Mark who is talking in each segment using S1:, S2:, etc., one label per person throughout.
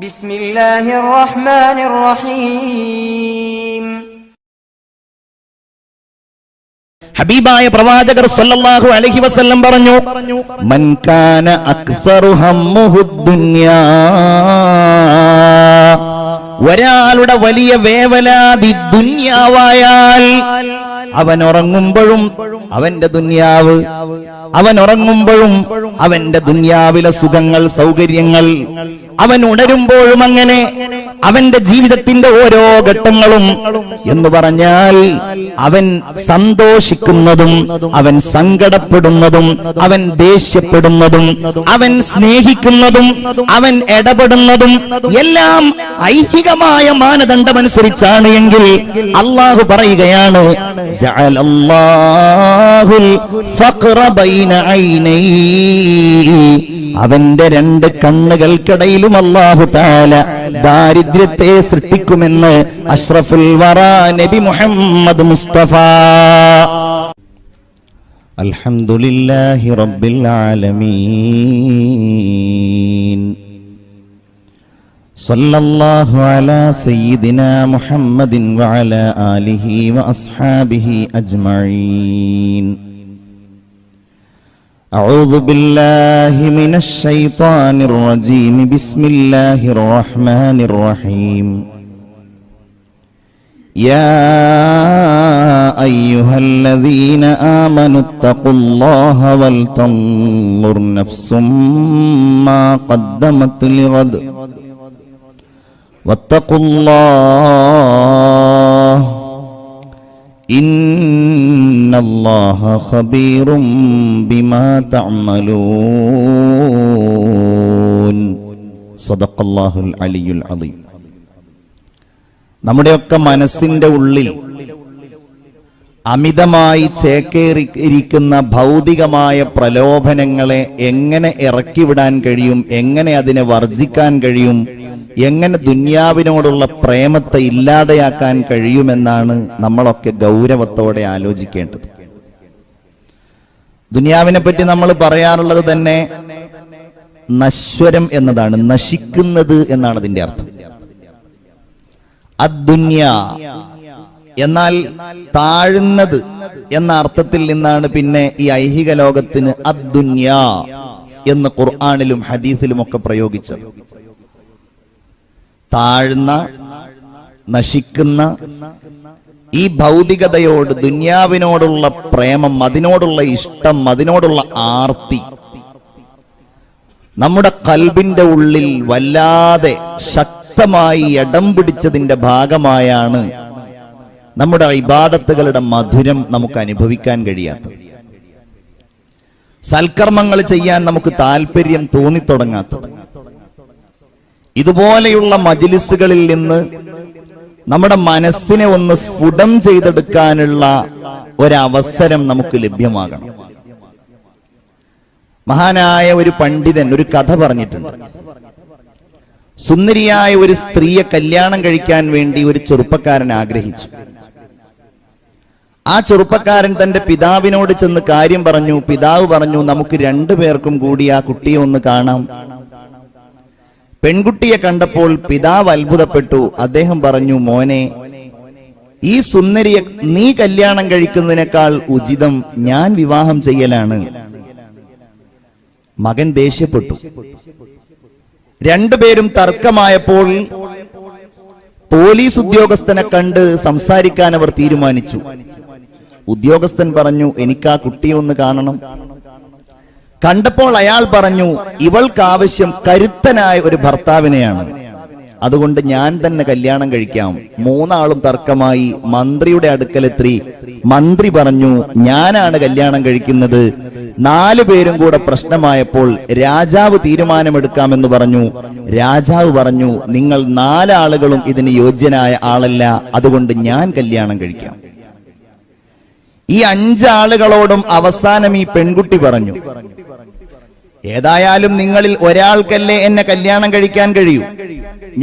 S1: ബിസ്മില്ലാഹിർ റഹ്മാനിർ റഹീം.
S2: ഹബീബായ പ്രവാചകർ സല്ലല്ലാഹു അലൈഹി വസല്ലം പറഞ്ഞു, മൻ കാന അക്സറു ഹമ്മുഹുദ് ദുനിയാ, ഒരാളുടെ വലിയ വേവലാതി ദുനിയാവായാൽ അവൻ ഉറങ്ങുമ്പോഴും അവന്റെ ദുനിയാവ്, അവൻ ഉറങ്ങുമ്പോഴും അവന്റെ ദുനിയാവിലെ സുഖങ്ങൾ സൗകര്യങ്ങൾ, അവൻ ഉണരുമ്പോഴും അങ്ങനെ, അവന്റെ ജീവിതത്തിന്റെ ഓരോ ഘട്ടങ്ങളും എന്ന് പറഞ്ഞാൽ അവൻ സന്തോഷിക്കുന്നതും അവൻ സങ്കടപ്പെടുന്നതും അവൻ ദേഷ്യപ്പെടുന്നതും അവൻ സ്നേഹിക്കുന്നതും അവൻ ഇടപെടുന്നതും എല്ലാം ഐഹികമായ മാനദണ്ഡമനുസരിച്ചാണ് എങ്കിൽ അല്ലാഹു പറയുകയാണ്, ജഅലല്ലാഹുൽ ഫഖറ ബൈന ഐനൈഹി, അവന്റെ രണ്ട് കണ്ണുകൾക്കിടയിലും അല്ലാഹു തആല ദാരിദ്ര്യത്തെ സൃഷ്ടിക്കുമെന്ന് അഷ്റഫുൽ വറാ നബി മുഹമ്മദ് മുസ്തഫ. അൽഹംദുലില്ലാഹി റബ്ബിൽ ആലമീൻ. സല്ലല്ലാഹു അലാ സയ്യിദിനാ മുഹമ്മദിൻ വഅലാ ആലിഹി വഅസ്ഹാബിഹി അജ്മഈൻ. أعوذ بالله من الشيطان الرجيم. بسم الله الرحمن الرحيم. يا أيها الذين آمنوا اتقوا الله ولتنظر نفس ما قدمت لغد واتقوا الله ഇന്നല്ലാഹ ഖബീറും ബിമാ തഅമലൂൻ. സദഖല്ലാഹുൽ അലിയുൽ അദീം. നമ്മുടെയൊക്കെ മനസ്സിന്റെ ഉള്ളിൽ അമിതമായി ചേക്കേറിയിരിക്കുന്ന ഭൗതികമായ പ്രലോഭനങ്ങളെ എങ്ങനെ ഇറക്കിവിടാൻ കഴിയും, എങ്ങനെ അതിനെ വർജിക്കാൻ കഴിയും, എങ്ങനെ ദുന്യാവിനോടുള്ള പ്രേമത്തെ ഇല്ലാതെയാക്കാൻ കഴിയുമെന്നാണ് നമ്മളൊക്കെ ഗൗരവത്തോടെ ആലോചിക്കേണ്ടത്. ദുന്യാവിനെ പറ്റി നമ്മൾ പറയാറുള്ളത് തന്നെ നശ്വരം എന്നതാണ്, നശിക്കുന്നത് എന്നാണ് അതിന്റെ അർത്ഥം. അദ്ദുന്യാ എന്നാൽ താഴുന്നത് എന്ന അർത്ഥത്തിൽ നിന്നാണ് പിന്നെ ഈ ഐഹിക ലോകത്തിന് അദ്ദുന്യാ എന്ന് ഖുർആനിലും ഹദീസിലും ഒക്കെ പ്രയോഗിച്ചത്. താഴ്ന്ന, നശിക്കുന്ന ഈ ഭൗതികതയോട്, ദുന്യാവിനോടുള്ള പ്രേമം, അതിനോടുള്ള ഇഷ്ടം, അതിനോടുള്ള ആർത്തി നമ്മുടെ ഖൽബിന്റെ ഉള്ളിൽ വല്ലാതെ ശക്തമായി ഇടം പിടിച്ചതിന്റെ ഭാഗമായാണ് നമ്മുടെ ഇബാദത്തുകളുടെ മധുരം നമുക്ക് അനുഭവിക്കാൻ കഴിയാത്തത്, സൽക്കർമ്മങ്ങൾ ചെയ്യാൻ നമുക്ക് താല്പര്യം തോന്നിത്തുടങ്ങാത്തത്. ഇതുപോലെയുള്ള മജ്ലിസുകളിൽ നിന്ന് നമ്മുടെ മനസ്സിനെ ഒന്ന് സ്ഫുടം ചെയ്തെടുക്കാനുള്ള ഒരവസരം നമുക്ക് ലഭ്യമാകണം. മഹാനായ ഒരു പണ്ഡിതൻ ഒരു കഥ പറഞ്ഞിട്ടുണ്ട്. സുന്ദരിയായ ഒരു സ്ത്രീയെ കല്യാണം കഴിക്കാൻ വേണ്ടി ഒരു ചെറുപ്പക്കാരൻ ആഗ്രഹിച്ചു. ആ ചെറുപ്പക്കാരൻ തന്റെ പിതാവിനോട് ചെന്ന് കാര്യം പറഞ്ഞു. പിതാവ് പറഞ്ഞു, നമുക്ക് രണ്ടുപേർക്കും കൂടി ആ കുട്ടിയെ ഒന്ന് കാണാം. പെൺകുട്ടിയെ കണ്ടപ്പോൾ പിതാവ് അത്ഭുതപ്പെട്ടു. അദ്ദേഹം പറഞ്ഞു, മോനെ, ഈ സുന്ദരിയെ നീ കല്യാണം കഴിക്കുന്നതിനേക്കാൾ ഉചിതം ഞാൻ വിവാഹം ചെയ്യലാണ്. മകൻ ദേഷ്യപ്പെട്ടു. രണ്ടുപേരും തർക്കമായപ്പോൾ പോലീസ് ഉദ്യോഗസ്ഥനെ കണ്ട് സംസാരിക്കാൻ അവർ തീരുമാനിച്ചു. ഉദ്യോഗസ്ഥൻ പറഞ്ഞു, എനിക്ക് ആ കുട്ടിയെ ഒന്ന് കാണണം. കണ്ടപ്പോൾ അയാൾ പറഞ്ഞു, ഇവൾക്ക് ആവശ്യം കരുത്തനായ ഒരു ഭർത്താവിനെയാണ്, അതുകൊണ്ട് ഞാൻ തന്നെ കല്യാണം കഴിക്കാം. മൂന്നാളും തർക്കമായി മന്ത്രിയുടെ അടുക്കലെത്തി. മന്ത്രി പറഞ്ഞു, ഞാനാണ് കല്യാണം കഴിക്കുന്നത്. 4 പേരും കൂടെ പ്രശ്നമായപ്പോൾ രാജാവ് തീരുമാനമെടുക്കാമെന്ന് പറഞ്ഞു. രാജാവ് പറഞ്ഞു, നിങ്ങൾ 4 ആളുകളും ഇതിന് യോഗ്യനായ ആളല്ല, അതുകൊണ്ട് ഞാൻ കല്യാണം കഴിക്കാം. ഈ 5 ആളുകളോടും അവസാനം ഈ പെൺകുട്ടി പറഞ്ഞു, ഏതായാലും നിങ്ങളിൽ ഒരാൾക്കല്ലേ എന്നെ കല്യാണം കഴിക്കാൻ കഴിയൂ.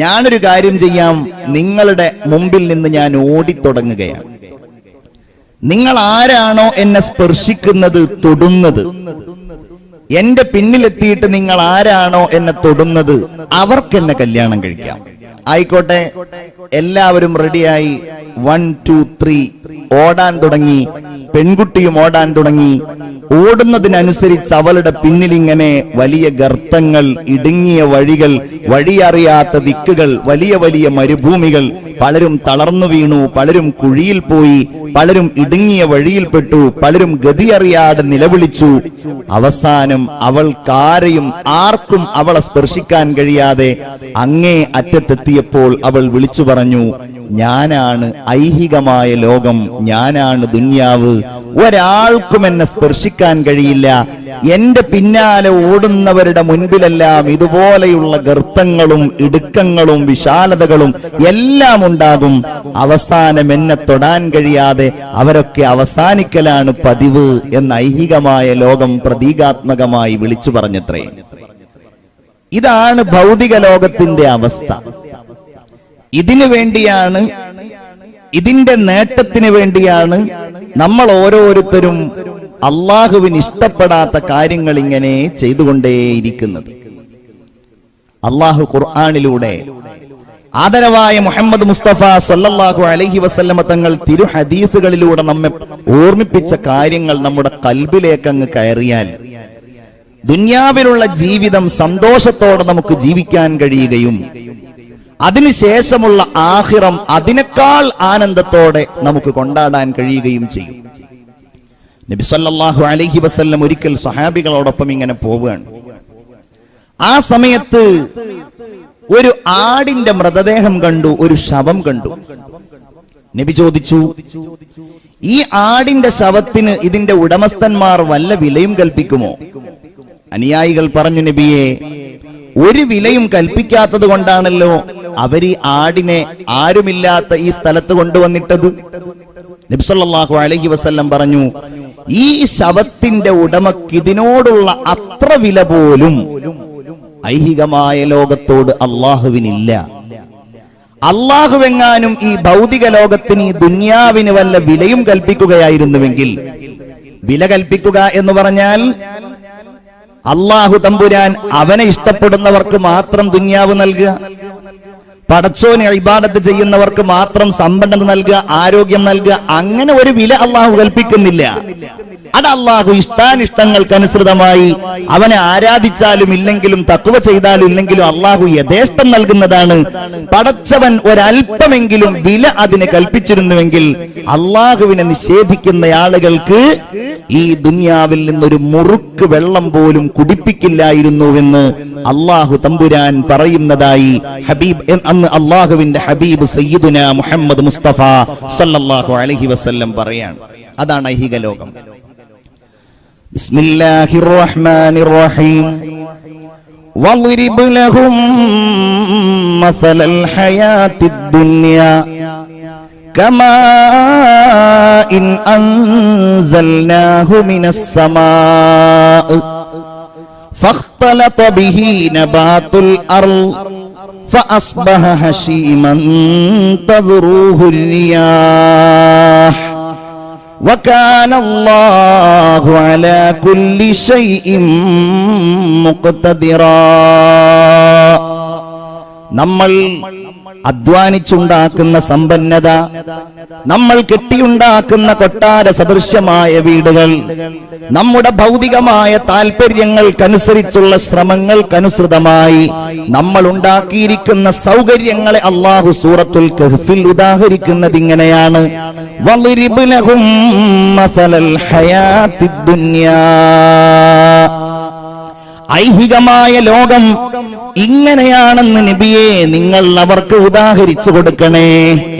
S2: ഞാനൊരു കാര്യം ചെയ്യാം, നിങ്ങളുടെ മുമ്പിൽ നിന്ന് ഞാൻ ഓടിത്തുടങ്ങുകയാണ്. നിങ്ങൾ ആരാണോ എന്നെ സ്പർശിക്കുന്നത്, തൊടുന്നത്, എന്റെ പിന്നിലെത്തിയിട്ട് നിങ്ങൾ ആരാണോ എന്നെ തൊടുന്നത് അവർക്ക് എന്നെ കല്യാണം കഴിക്കാം. ആയിക്കോട്ടെ, എല്ലാവരും റെഡിയായി. 1 2 3 ഓടാൻ തുടങ്ങി. പെൺകുട്ടിയും ഓടാൻ തുടങ്ങി. ഓടുന്നതിനനുസരിച്ച് അവളുടെ പിന്നിൽ ഇങ്ങനെ വലിയ ഗർത്തങ്ങൾ, ഇടുങ്ങിയ വഴികൾ, വഴിയറിയാത്ത ദിക്കുകൾ, വലിയ വലിയ മരുഭൂമികൾ. പലരും തളർന്നു വീണു, പലരും കുഴിയിൽ പോയി, പലരും ഇടുങ്ങിയ വഴിയിൽപ്പെട്ടു, പലരും ഗതിയറിയാതെ നിലവിളിച്ചു. അവസാനം അവൾക്കാരെയും ആർക്കും അവളെ സ്പർശിക്കാൻ കഴിയാതെ അങ്ങേ അറ്റത്തെത്തിയപ്പോൾ അവൾ വിളിച്ചു പറഞ്ഞു, ഞാനാണ് ഐഹികമായ ലോകം, ഞാനാണ് ദുന്യാവ്, ഒരാൾക്കും എന്നെ സ്പർശിക്കാൻ കഴിയില്ല. എന്റെ പിന്നാലെ ഓടുന്നവരുടെ മുൻപിലെല്ലാം ഇതുപോലെയുള്ള ഗർത്തങ്ങളും ഇടുക്കങ്ങളും വിശാലതകളും എല്ലാം ഉണ്ടാകും. അവസാനം എന്നെ തൊടാൻ കഴിയാതെ അവരൊക്കെ അവസാനിക്കലാണ് പതിവ് എന്ന് ഐഹികമായ ലോകം പ്രതീകാത്മകമായി വിളിച്ചു പറഞ്ഞത്രേ. ഇതാണ് ഭൗതിക ലോകത്തിന്റെ അവസ്ഥ. ഇതിനു വേണ്ടിയാണ്, ഇതിന്റെ നേട്ടത്തിന് വേണ്ടിയാണ് നമ്മൾ ഓരോരുത്തരും അള്ളാഹുവിന് ഇഷ്ടപ്പെടാത്ത കാര്യങ്ങൾ ഇങ്ങനെ ചെയ്തുകൊണ്ടേയിരിക്കുന്നത്. അള്ളാഹു ഖുർആനിലൂടെ ആദരവായ മുഹമ്മദ് മുസ്തഫ സല്ലല്ലാഹു അലൈഹി വസല്ലമ തങ്ങൾ തിരു ഹദീസുകളിലൂടെ നമ്മെ ഓർമ്മിപ്പിച്ച കാര്യങ്ങൾ നമ്മുടെ കൽബിലേക്ക് അങ്ങ് കയറിയാൽ ദുനിയാവിലുള്ള ജീവിതം സന്തോഷത്തോടെ നമുക്ക് ജീവിക്കാൻ കഴിയുകയും അതിനുശേഷമുള്ള ആഖിറം അതിനേക്കാൾ ആനന്ദത്തോടെ നമുക്ക് കൊണ്ടാടാൻ കഴിയുകയും ചെയ്യും. നബി സല്ലല്ലാഹു അലൈഹി വസല്ലം ഒരിക്കൽ സ്വഹാബികളോടൊപ്പം ഇങ്ങനെ പോവുകയാണ്. ആ സമയത്ത് ഒരു ആടിന്റെ മൃതദേഹം കണ്ടു, ഒരു ശവം കണ്ടു. നബി ചോദിച്ചു, ഈ ആടിന്റെ ശവത്തിന് ഇതിന്റെ ഉടമസ്ഥന്മാർ വല്ല വിലയും കൽപ്പിക്കുമോ? അനുയായികൾ പറഞ്ഞു, നബിയെ, ഒരു വിലയും കൽപ്പിക്കാത്തത് കൊണ്ടാണല്ലോ അവർ ഈ ആടിനെ ആരുമില്ലാത്ത ഈ സ്ഥലത്ത് കൊണ്ടുവന്നിട്ടത്. നബി സല്ലല്ലാഹു അലൈഹി വസല്ലം പറഞ്ഞു, ഈ ശവത്തിന്റെ ഉടമക്ക് ഇതിനോടുള്ള അത്ര വില പോലും ഐഹികമായ ലോകത്തോട് അള്ളാഹുവിനില്ല. അള്ളാഹുവെങ്ങാനും ഈ ഭൗതിക ലോകത്തിന്, ഈ ദുന്യാവിന് വല്ല വിലയും കൽപ്പിക്കുകയായിരുന്നുവെങ്കിൽ, വില കൽപ്പിക്കുക എന്ന് പറഞ്ഞാൽ അള്ളാഹു തമ്പുരാൻ അവനെ ഇഷ്ടപ്പെടുന്നവർക്ക് മാത്രം ദുന്യാവ് നൽകുക, പടച്ചോനെ ഇബാദത്ത് ചെയ്യുന്നവർക്ക് മാത്രം സമ്പന്നത നൽകുക, ആരോഗ്യം നൽകുക, അങ്ങനെ ഒരു വില അള്ളാഹു കൽപ്പിക്കുന്നില്ല. അത് അള്ളാഹു ഇഷ്ടാനിഷ്ടങ്ങൾക്കനുസൃതമായി അവനെ ആരാധിച്ചാലും ഇല്ലെങ്കിലും തഖ്വ ചെയ്താലും ഇല്ലെങ്കിലും അള്ളാഹു യഥേഷ്ടം നൽകുന്നതാണ്. പടച്ചവൻ ഒരല്പമെങ്കിലും വില അതിന് കൽപ്പിച്ചിരുന്നുവെങ്കിൽ അള്ളാഹുവിനെ നിഷേധിക്കുന്ന ആളുകൾക്ക് ഈ ദുനിയാവിൽ നിന്നൊരു മുറുക്ക് വെള്ളം പോലും കുടിപ്പിക്കില്ലായിരുന്നുവെന്ന് അള്ളാഹു തമ്പുരാൻ പറയുന്നതായി അന്ന് അള്ളാഹുവിന്റെ ഹബീബ് സയ്യിദുനാ മുഹമ്മദ് മുസ്തഫ സല്ലല്ലാഹു അലൈഹി വസല്ലം പറയാണ്. അതാണ് ഐഹിക ലോകം. ബിസ്മില്ലാഹിർ റഹ്മാനിർ റഹീം. വളിരിബ് ലഹും മസലൽ ഹയാത്തിദ് ദുനിയ കമാ ഇൻ അൻസൽനാഹു മിനസ് സമാഅ ഫഖ്തലത ബിഹി നബാതുൽ അർള് فأصبح هشيما تذروه الرياح وكان الله على كل شيء مقتدرا. നമ്മൾ അധ്വാനിച്ചുണ്ടാക്കുന്ന സമ്പന്നത, നമ്മൾ കെട്ടിയുണ്ടാക്കുന്ന കൊട്ടാര സദൃശ്യമായ വീടുകൾ, നമ്മുടെ ഭൗതികമായ താല്പര്യങ്ങൾക്കനുസരിച്ചുള്ള ശ്രമങ്ങൾക്കനുസൃതമായി നമ്മൾ ഉണ്ടാക്കിയിരിക്കുന്ന സൗകര്യങ്ങളെ അല്ലാഹു സൂറത്തുൽ കഹ്ഫിൽ ഉദാഹരിക്കുന്നത് ഇങ്ങനെയാണ്: വളിരിബ് ലഹും മസലൽ ഹയാത്തിദ് ദുനിയാ. ഐഹികമായ ലോകം ഇങ്ങനെയാണെന്ന് നബിയെ നിങ്ങൾ അവർക്ക് ഉദാഹരിച്ചു കൊടുക്കണേ.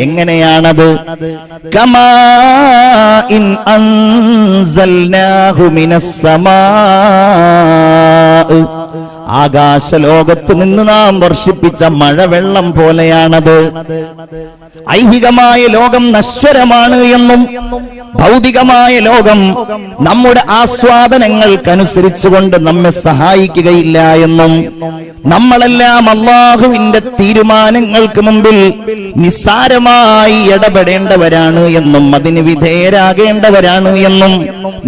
S2: എങ്ങനെയാണത്? കമാ ഇൻ അൻസൽനാഹു മിനസ് സമാഅ. ആകാശലോകത്ത് നിന്ന് നാം വർഷിപ്പിച്ച മഴവെള്ളം പോലെയാണത്. ഐഹികമായ ലോകം നശ്വരമാണ് എന്നും ഭൗതികമായ ലോകം നമ്മുടെ ആസ്വാദനങ്ങൾക്കനുസരിച്ചുകൊണ്ട് നമ്മെ സഹായിക്കുകയില്ല എന്നും നമ്മളെല്ലാം അള്ളാഹുവിന്റെ തീരുമാനങ്ങൾക്ക് മുമ്പിൽ നിസ്സാരമായി ഇടപെടേണ്ടവരാണ് എന്നും അതിന് വിധേയരാകേണ്ടവരാണ് എന്നും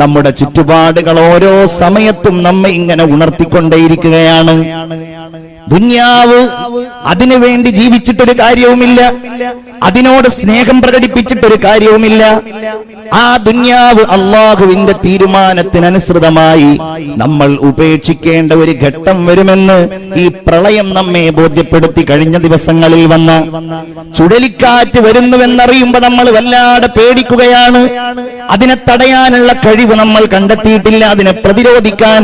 S2: നമ്മുടെ ചുറ്റുപാടുകൾ ഓരോ സമയത്തും നമ്മെ ഇങ്ങനെ ഉണർത്തിക്കൊണ്ടേയിരിക്കുകയാണ്. ദുനിയാവ് അതിനുവേണ്ടി ജീവിച്ചിട്ടൊരു കാര്യവുമില്ല, അതിനോട് സ്നേഹം പ്രകടിപ്പിച്ചിട്ടൊരു കാര്യവുമില്ല. ആ ദുനിയാവ് അള്ളാഹുവിന്റെ തീരുമാനത്തിനനുസൃതമായി നമ്മൾ ഉപേക്ഷിക്കേണ്ട ഒരു ഘട്ടം വരുമെന്ന് ഈ പ്രളയം നമ്മെ ബോധ്യപ്പെടുത്തി. കഴിഞ്ഞ ദിവസങ്ങളിൽ വന്ന ചുഴലിക്കാറ്റ് വരുന്നുവെന്നറിയുമ്പോൾ നമ്മൾ വല്ലാതെ പേടിക്കുകയാണ്. അതിനെ തടയാനുള്ള കഴിവ് നമ്മൾ കണ്ടെത്തിയിട്ടില്ല. അതിനെ പ്രതിരോധിക്കാൻ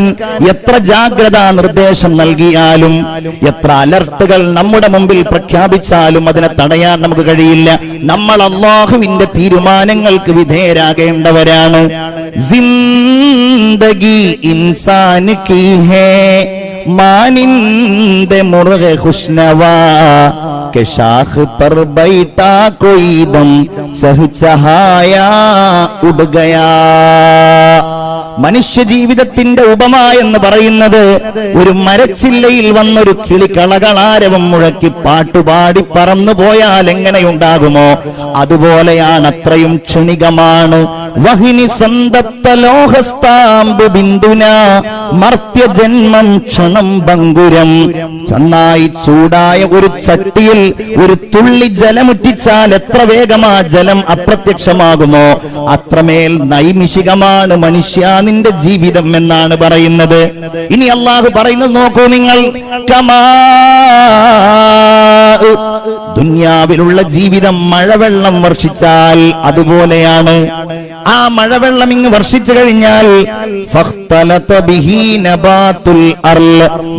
S2: എത്ര ജാഗ്രതാ നിർദ്ദേശം നൽകിയാലും എത്ര അലർട്ടുകൾ നമ്മുടെ മുമ്പിൽ പ്രഖ്യാപിച്ചാലും അതിനെ തടയാൻ നമുക്ക് കഴിയില്ല. നമ്മൾ അല്ലാഹുവിന്റെ തീരുമാനങ്ങൾക്ക് വിധേയരാകേണ്ടവരാണ്. ജിന്ദഗി ഇൻസാൻ കി ഹേ മാനിന്ദെ മുർഗെ ഖുശ്നവാ के शाख पर बैठा कोई दम सह चहाया उड़ गया. മനുഷ്യ ജീവിതത്തിന്റെ ഉപമ എന്ന് പറയുന്നത് ഒരു മരച്ചില്ലയിൽ വന്നൊരു കിളി കളകളാരവം മുഴക്കി പാട്ടുപാടി പറന്നു പോയാൽ എങ്ങനെയുണ്ടാകുമോ അതുപോലെയാണ്, അത്രയും ക്ഷണികമാണ്. വഹിനി സന്തപ്ത ലോഹസ്താംബു ബിന്ദുന മർത്യ ജന്മം ക്ഷണം ഭംഗുരം. നന്നായി ചൂടായ ഒരു ചട്ടിയിൽ ഒരു തുള്ളി ജലമുറ്റിച്ചാൽ എത്ര വേഗമാ ജലം അപ്രത്യക്ഷമാകുമോ അത്രമേൽ നൈമിഷികമാണ് മനുഷ്യ നിന്റെ ജീവിതം എന്നാണ് പറയുന്നത്. ഇനി അല്ലാഹു പറയുന്നത് നോക്കൂ നിങ്ങൾ, കമാ ദുനിയാവിലുള്ള ജീവിതം മഴവെള്ളം വർഷിച്ചാൽ അതുപോലെയാണ്. ആ മഴവെള്ളം ഇങ്ങ് വർഷിച്ചു കഴിഞ്ഞാൽ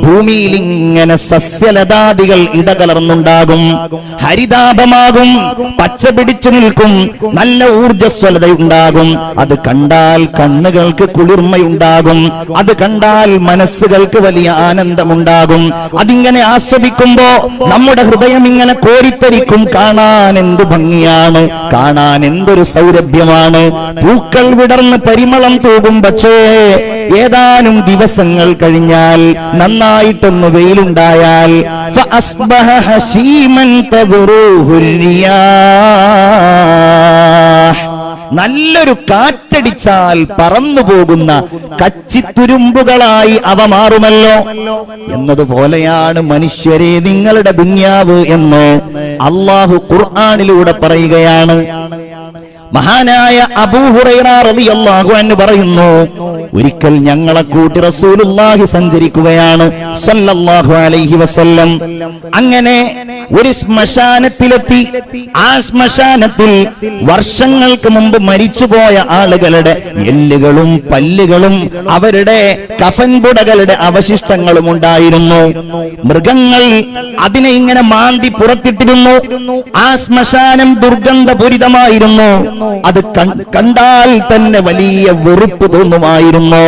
S2: ഭൂമിയിൽ ഇങ്ങനെ സസ്യലതാദികൾ ഇടകലർന്നുണ്ടാകും, ഹരിതാഭമാകും, പച്ച പിടിച്ചു നിൽക്കും, നല്ല ഊർജ്ജസ്വലതയുണ്ടാകും. അത് കണ്ടാൽ കണ്ണുകൾക്ക് കുളിർമയുണ്ടാകും, അത് കണ്ടാൽ മനസ്സുകൾക്ക് വലിയ ആനന്ദമുണ്ടാകും. അതിങ്ങനെ ആസ്വദിക്കുമ്പോ നമ്മുടെ ഹൃദയം ഇങ്ങനെ കോരിത്തരിക്കും. കാണാൻ എന്ത് ഭംഗിയാണ്, കാണാൻ എന്തൊരു സൗരഭ്യമാണ്. പൂക്കൾ വിടർന്ന് പരിമളം തൂകും. പക്ഷേ ഏതാനും ദിവസങ്ങൾ കഴിഞ്ഞാൽ നന്നായിട്ടൊന്ന് വെയിലുണ്ടായാൽ ഫഅസ്ബഹ ഹശീമൻ തദ്റൂഹുൽ റിയാഹ്, നല്ലൊരു കാറ്റടിച്ചാൽ പറന്നു പോകുന്ന കച്ചിത്തുരുമ്പുകളായി അവ മാറുമല്ലോ. എന്നതുപോലെയാണ് മനുഷ്യരെ നിങ്ങളുടെ ദുനിയാവ് എന്ന് അല്ലാഹു ഖുർആനിലൂടെ പറയുകയാണ്. മഹാനായ അബൂ ഹുറൈറ റളിയല്ലാഹു അൻഹു പറയുന്നു, ഒരിക്കൽ ഞങ്ങളെ കൂട്ടി റസൂലുള്ളാഹി സഞ്ചരിക്കുകയാണ് സല്ലല്ലാഹു അലൈഹി വസല്ലം. അങ്ങനെ ഒരു ശ്മശാനത്തിലെത്തി. ആ ശ്മശാനത്തിൽ വർഷങ്ങൾക്ക് മുമ്പ് മരിച്ചുപോയ ആളുകളുടെ എല്ലുകളും പല്ലുകളും അവരുടെ കഫൻപുടകളുടെ അവശിഷ്ടങ്ങളും ഉണ്ടായിരുന്നു. മൃഗങ്ങൾ അതിനെ ഇങ്ങനെ മാന്തി പുറത്തിട്ടിരുന്നു. ആ ശ്മശാനം ദുർഗന്ധപൂരിതമായിരുന്നു. അത് കണ്ടാൽ തന്നെ വലിയ വെറുപ്പ് തോന്നുമായിരുന്നു.